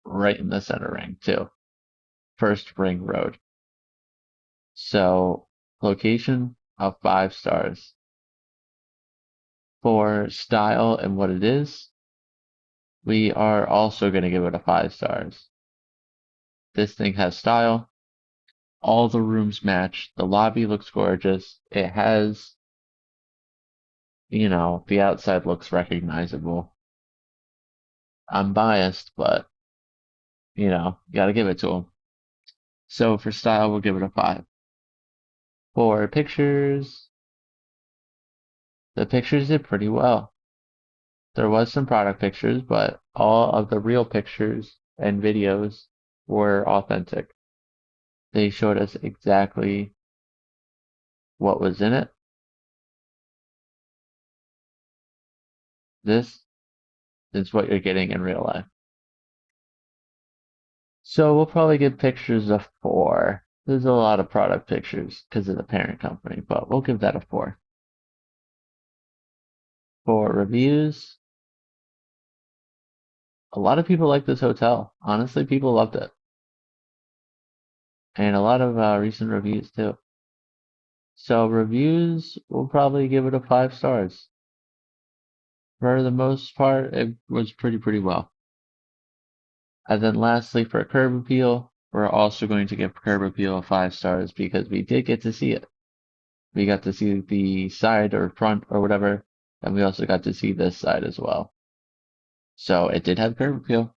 ring too. First ring road. So location of 5 stars. For style and what it is, we are also going to give it a 5 stars. This thing has style. All the rooms match. The lobby looks gorgeous. It has, the outside looks recognizable. I'm biased, but, you got to give it to them. So for style, we'll give it a 5. For pictures, the pictures did pretty well. There was some product pictures, but all of the real pictures and videos were authentic. They showed us exactly what was in it. This is what you're getting in real life. So we'll probably get pictures of 4. There's a lot of product pictures because of the parent company, but we'll give that a 4. For reviews, a lot of people like this hotel. Honestly, people loved it. And a lot of recent reviews too. So reviews, we'll probably give it a 5 stars. For the most part, it was pretty well. And then lastly, for curb appeal, we're also going to give curb appeal a 5 stars because we did get to see it. We got to see the side or front or whatever, and we also got to see this side as well. So it did have curb appeal.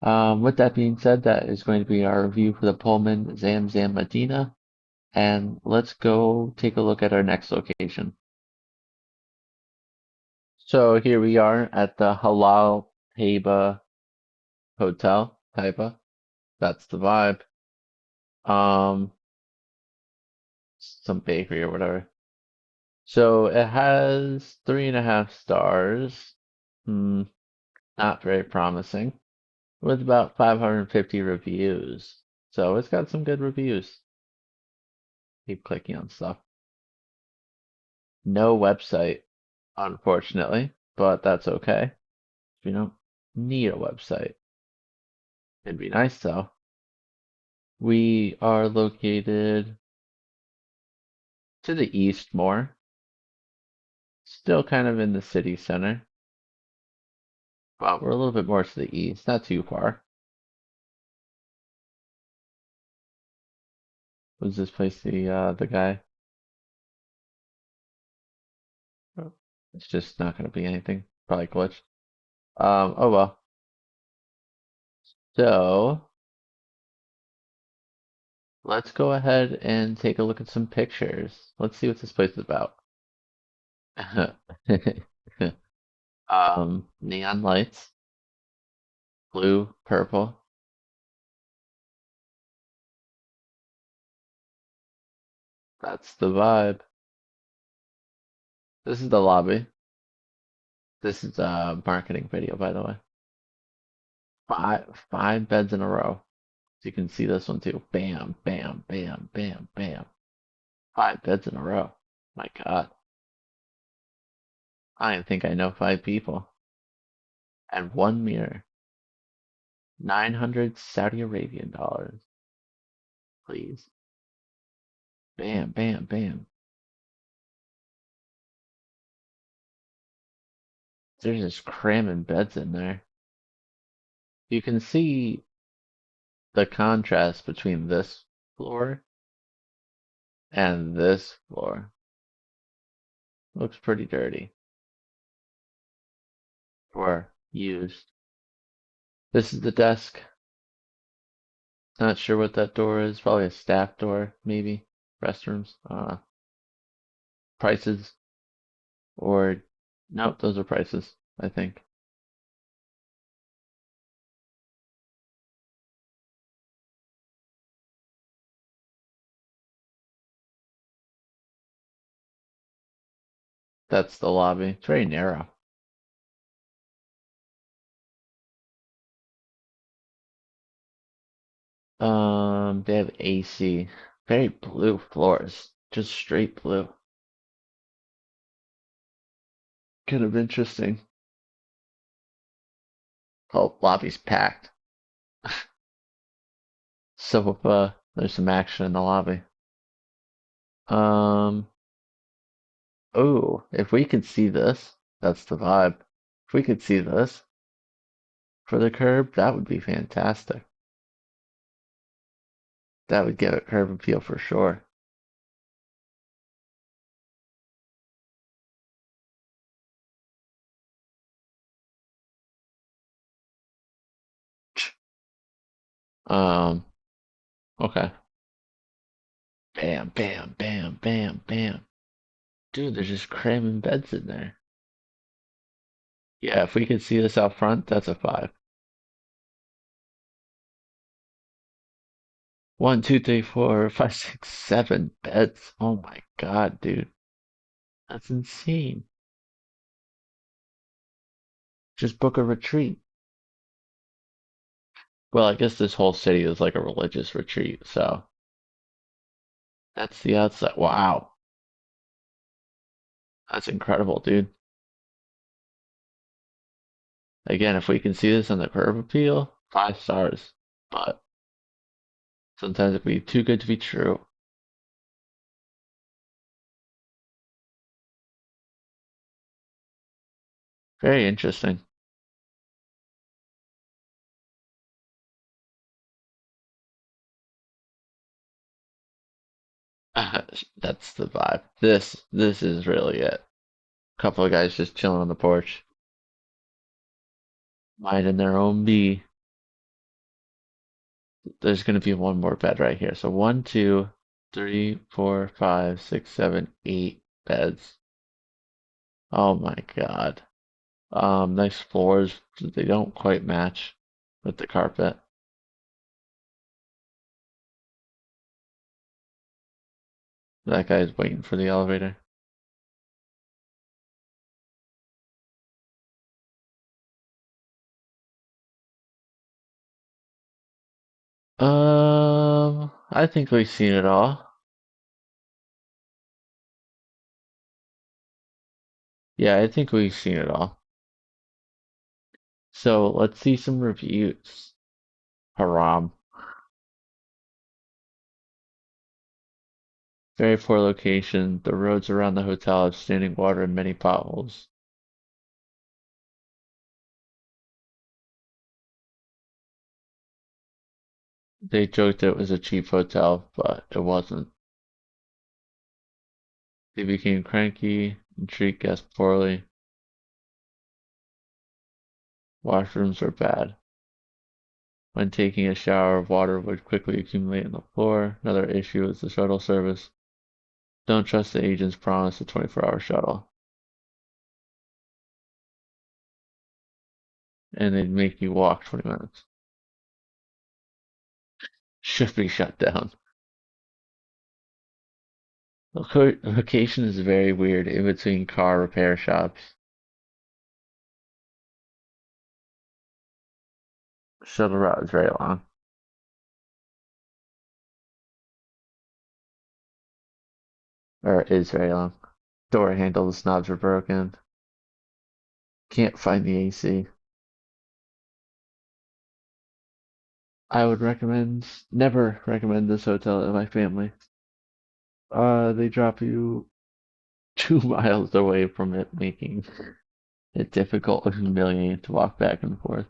With that being said, that is going to be our review for the Pullman Zam Zam Medina. And let's go take a look at our next location. So here we are at the Halal Taiba Hotel. Taiba. That's the vibe. Um, some bakery or whatever. So it has 3.5 stars. Hmm, not very promising. With about 550 reviews. So it's got some good reviews. Keep clicking on stuff. No website, unfortunately, but that's okay. You don't need a website. It'd be nice though. We are located to the east more, still kind of in the city center, but we're a little bit more to the east, not too far. Was this place the guy? Oh, it's just not gonna be anything. Probably glitched. Oh well. So let's go ahead and take a look at some pictures. Let's see what this place is about. Neon lights, blue, purple. That's the vibe. This is the lobby. This is a marketing video, by the way. Five beds in a row. So you can see this one too. Bam, bam, bam, bam, bam. 5 beds in a row. My God. I think I know 5 people. And one mirror. 900 Saudi Arabian dollars. Please. Bam, bam, bam. They're just cramming beds in there. You can see the contrast between this floor and this floor. Looks pretty dirty or used. This is the desk. Not sure what that door is. Probably a staff door, maybe. Restrooms. Prices. Or, nope, those are prices, I think. That's the lobby. It's very narrow. They have AC. Very blue floors. Just straight blue. Kind of interesting. Oh, lobby's packed. So, there's some action in the lobby. Um, oh, if we could see this, that's the vibe. If we could see this for the curb, that would be fantastic. That would give it curb appeal for sure. Um, okay. Bam, bam, bam, bam, bam. Dude, they're just cramming beds in there. Yeah, if we could see this out front, that's a 5. 1, 2, 3, 4, 5, 6, 7 beds. Oh my God, dude. That's insane. Just book a retreat. Well, I guess this whole city is like a religious retreat, so that's the outside. Wow, that's incredible, dude. Again, if we can see this on the curb appeal, 5 stars. But sometimes it can be too good to be true. Very interesting. That's the vibe. This is really it. Couple of guys just chilling on the porch, minding their own bee. There's gonna be one more bed right here. So one, two, three, four, five, six, seven, 8 beds. Oh my God. Nice floors. They don't quite match with the carpet. That guy's waiting for the elevator. I think we've seen it all. Yeah, I think we've seen it all. So let's see some reviews. Haram. Very poor location. The roads around the hotel have standing water and many potholes. They joked it was a cheap hotel, but it wasn't. They became cranky and treat guests poorly. Washrooms were bad. When taking a shower, water would quickly accumulate on the floor. Another issue is the shuttle service. Don't trust the agent's promise of 24-hour shuttle. And they'd make you walk 20 minutes. Should be shut down. Location is very weird in between car repair shops. Shuttle route is very long, or is very long. Door handles, knobs are broken. Can't find the AC. I would never recommend this hotel to my family. They drop you 2 miles away from it, making it difficult and humiliating to walk back and forth.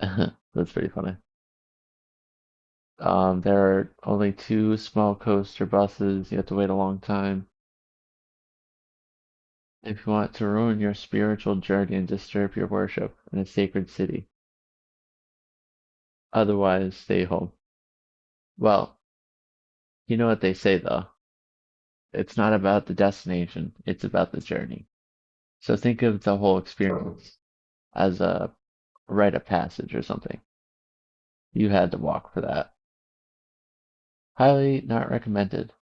That's pretty funny. There are only 2 small coaster buses. You have to wait a long time. If you want to ruin your spiritual journey and disturb your worship in a sacred city, otherwise stay home. Well, you know what they say though. It's not about the destination, it's about the journey. So think of the whole experience as a rite of passage or something. You had to walk for that. Highly not recommended.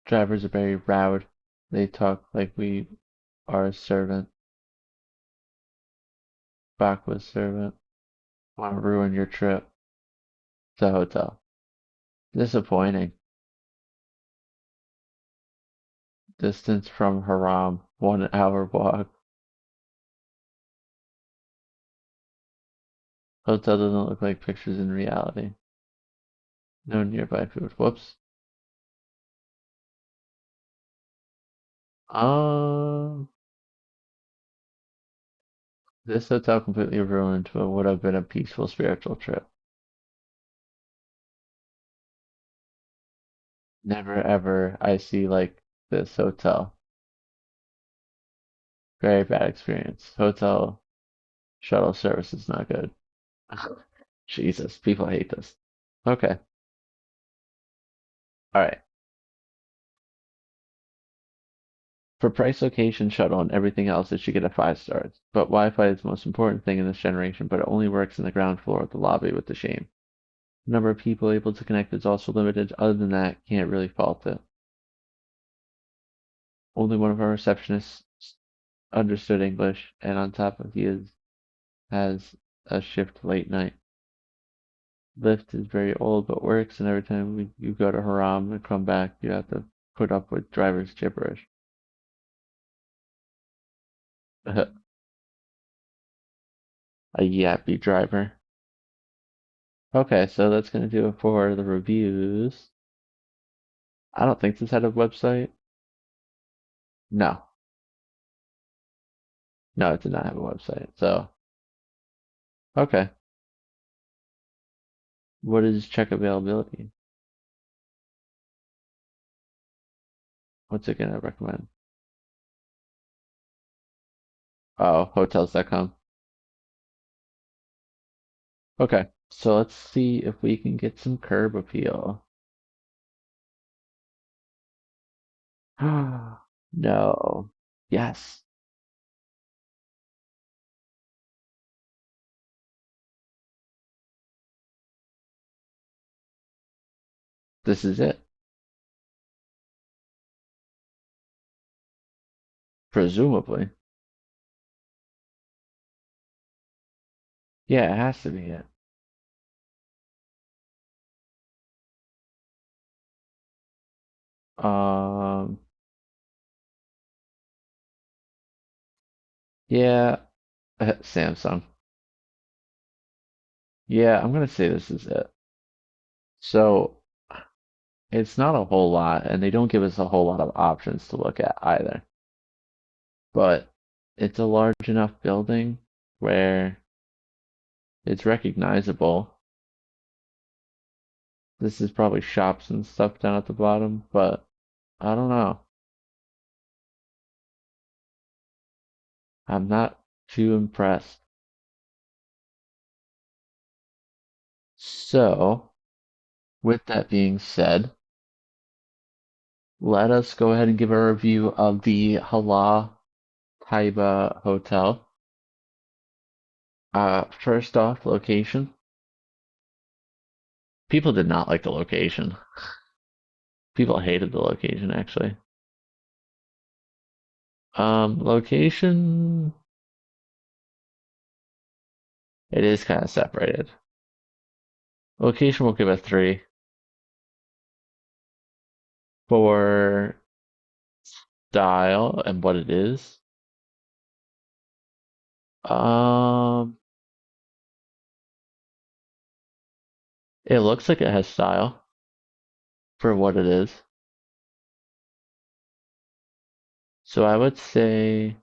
Drivers are very loud. They talk like we are a servant. Bakwa's servant. Want to ruin your trip to hotel. Disappointing. Distance from Haram, 1 hour walk. Hotel doesn't look like pictures in reality. No nearby food. Whoops. Um, this hotel completely ruined what would have been a peaceful spiritual trip. Never ever I see like this hotel. Very bad experience. Hotel shuttle service is not good. Jesus, people hate this. Okay. All right. For price, location, shuttle, and everything else, it should get a 5 stars. But Wi-Fi is the most important thing in this generation, but it only works in the ground floor of the lobby with the shame. The number of people able to connect is also limited. Other than that, can't really fault it. Only one of our receptionists understood English, and on top of he is has a shift late night. Lyft is very old but works, and every time you go to Haram and come back, you have to put up with driver's gibberish. A yappy driver. Okay, so that's gonna do it for the reviews. I don't think this had a website. No, no, it did not have a website. So, okay. What is check availability? What's it gonna recommend? Oh, hotels.com. Okay, so let's see if we can get some curb appeal. No. Yes, this is it. Presumably. Yeah, it has to be it. Um, yeah, Samsung. Yeah, I'm gonna say this is it. So it's not a whole lot, and they don't give us a whole lot of options to look at either. But it's a large enough building where it's recognizable. This is probably shops and stuff down at the bottom, but I don't know. I'm not too impressed. So, with that being said, let us go ahead and give a review of the Hala Taiba Hotel. First off, location. People did not like the location. People hated the location, actually. Location, it is kind of separated. Location will give a 3 for style and what it is. Um, it looks like it has style for what it is. So I would say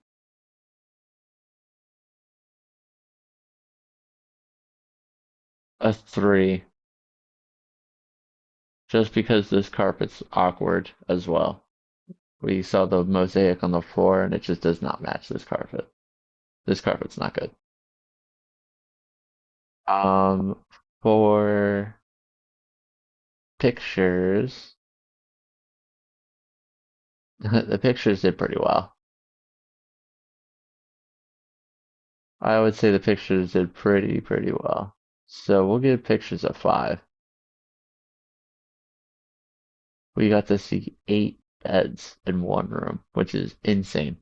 a 3, just because this carpet's awkward as well. We saw the mosaic on the floor and it just does not match this carpet. This carpet's not good. Um, for pictures, the pictures did pretty well. I would say the pictures did pretty well. So we'll give pictures a 5. We got to see 8 beds in one room, which is insane.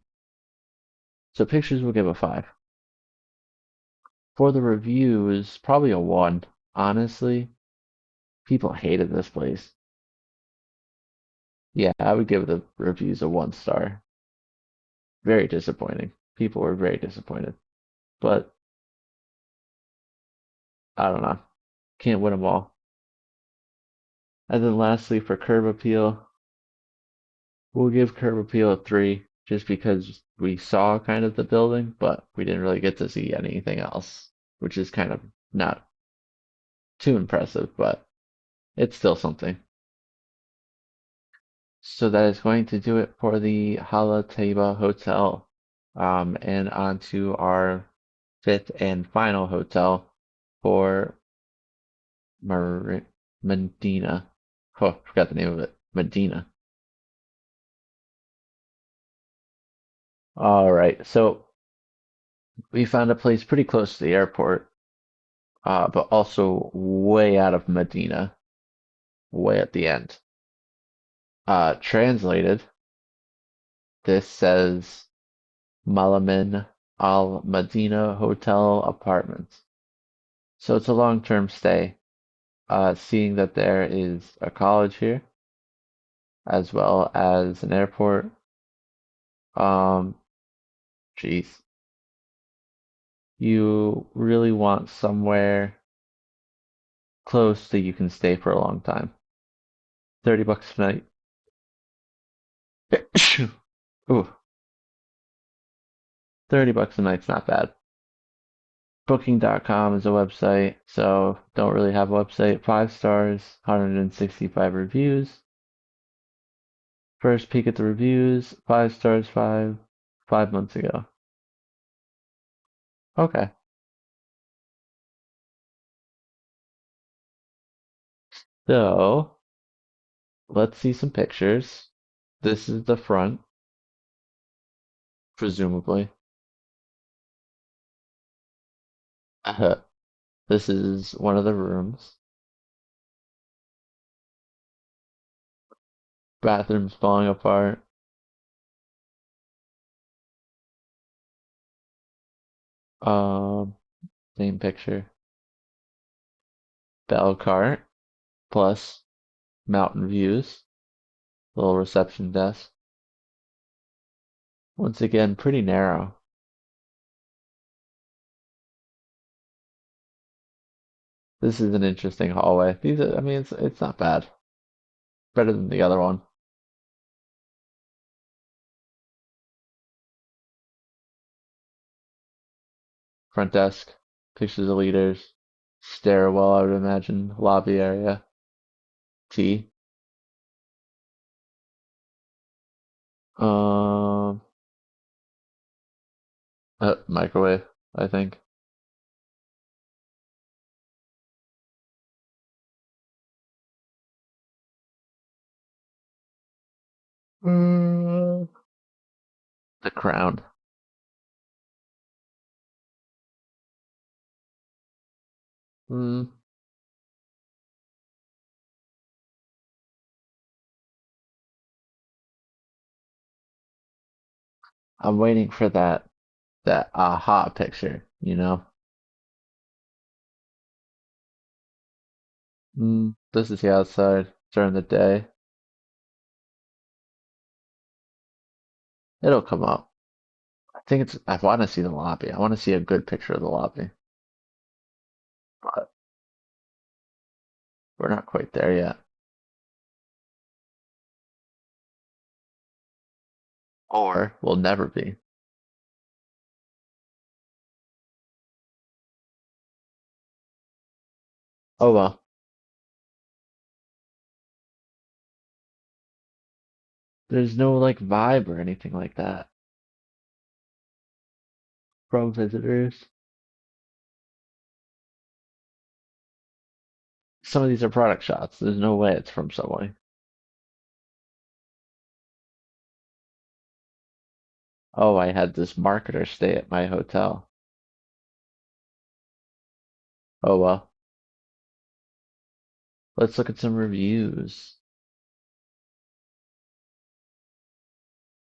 So pictures will give a 5. For the reviews, probably a 1. Honestly, people hated this place. Yeah, I would give the reviews a 1 star. Very disappointing. People were very disappointed. But I don't know. Can't win them all. And then lastly, for curb appeal, we'll give curb appeal a 3 just because we saw kind of the building, but we didn't really get to see anything else, which is kind of not too impressive, but it's still something. So that is going to do it for the Halateba Hotel. And on to our fifth and final hotel for Medina. Oh, forgot the name of it. Medina. All right. So we found a place pretty close to the airport, but also way out of Medina, way at the end. Translated, this says Malamin Al Madinah Hotel Apartments. So it's a long-term stay. Seeing that there is a college here as well as an airport. Um, Geez, you really want somewhere close that you can stay for a long time. $30 a night. Ooh, $30 a night's not bad. Booking.com is a website, so don't really have a website. 5 stars, 165 reviews. First peek at the reviews, 5 stars, 5 months ago. Okay, so let's see some pictures. This is the front, presumably. This is one of the rooms. Bathroom's falling apart. Um, Same picture. Bell cart plus mountain views. Little reception desk. Once again, pretty narrow. This is an interesting hallway. I mean, it's not bad. Better than the other one. Front desk, pictures of leaders, stairwell, I would imagine, lobby area, tea. Um, Microwave, I think. Mm, the crown. Mm, I'm waiting for that aha picture, you know? This is the outside during the day. It'll come up. I want to see the lobby. I want to see a good picture of the lobby, but we're not quite there yet. Or we'll never be. Oh well. There's no like vibe or anything like that from visitors. Some of these are product shots. There's no way it's from Subway. Oh, I had this marketer stay at my hotel. Oh well. Let's look at some reviews.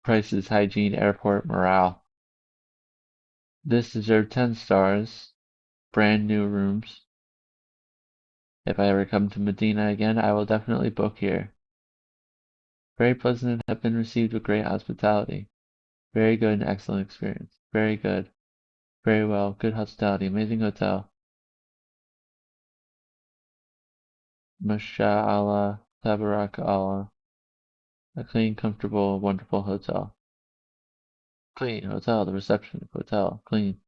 Prices, hygiene, airport, morale. This deserved 10 stars. Brand new rooms. If I ever come to Medina again, I will definitely book here. Very pleasant and have been received with great hospitality. Very good and excellent experience. Very good. Very well. Good hospitality. Amazing hotel. Masha Allah. Tabarak Allah. A clean, comfortable, wonderful hotel. Clean hotel. The reception hotel. Clean.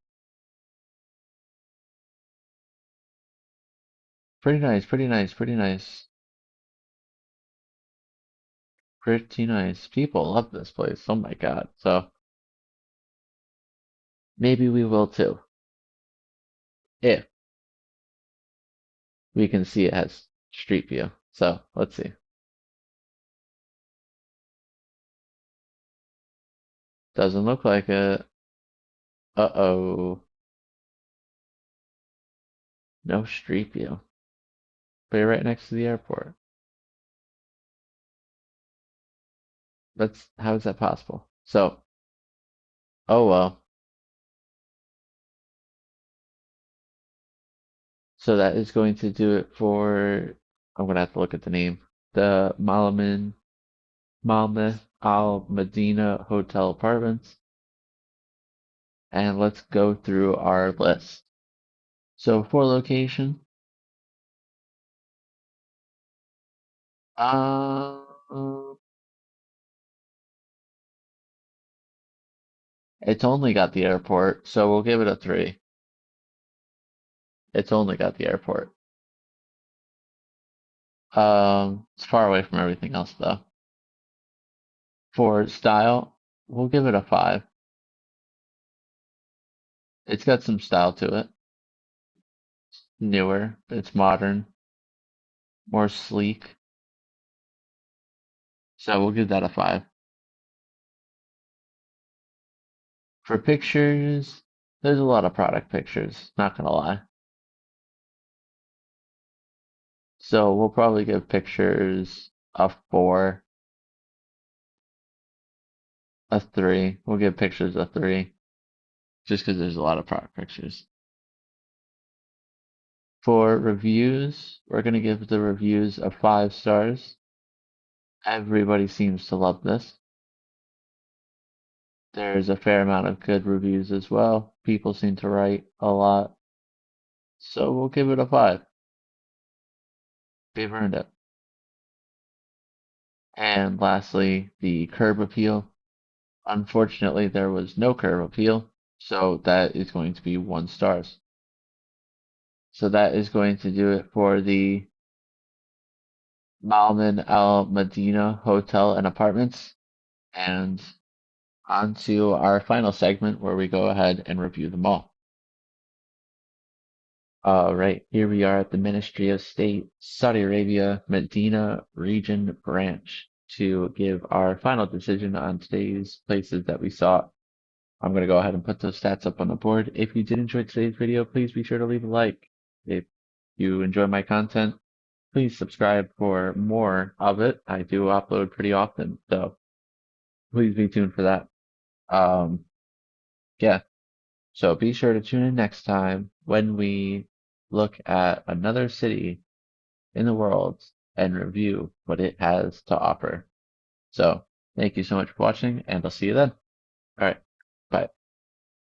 Pretty nice. Pretty nice. Pretty nice. Pretty nice. People love this place. Oh my God. So maybe we will too. If we can see it has street view. So let's see. Doesn't look like it. Uh-oh. No street view. But you're right next to the airport. How is that possible? So, oh well. So that is going to do it for, I'm going to have to look at the name, the Malmö Al Medina Hotel Apartments. And let's go through our list. So for location, uh, it's only got the airport, so we'll give it a 3. It's only got the airport. It's far away from everything else though. For style, we'll give it a 5. It's got some style to it. Newer, it's modern, more sleek. So we'll give that a 5. For pictures, there's a lot of product pictures, not gonna lie. So we'll probably give pictures a 4, a 3. We'll give pictures a 3, just because there's a lot of product pictures. For reviews, we're gonna give the reviews a 5 stars. Everybody seems to love this. There's a fair amount of good reviews as well. People seem to write a lot. So we'll give it a 5. We've earned it. And lastly, the curb appeal. Unfortunately, there was no curb appeal, so that is going to be 1 stars. So that is going to do it for the Malman Al Medina Hotel and Apartments. And on to our final segment where we go ahead and review them all. All right, here we are at the Ministry of State, Saudi Arabia, Medina Region Branch to give our final decision on today's places that we saw. I'm going to go ahead and put those stats up on the board. If you did enjoy today's video, please be sure to leave a like. If you enjoy my content, please subscribe for more of it. I do upload pretty often, so please be tuned for that. Um, yeah, so be sure to tune in next time when we look at another city in the world and review what it has to offer. So thank you so much for watching, and I'll see you then. All right, bye.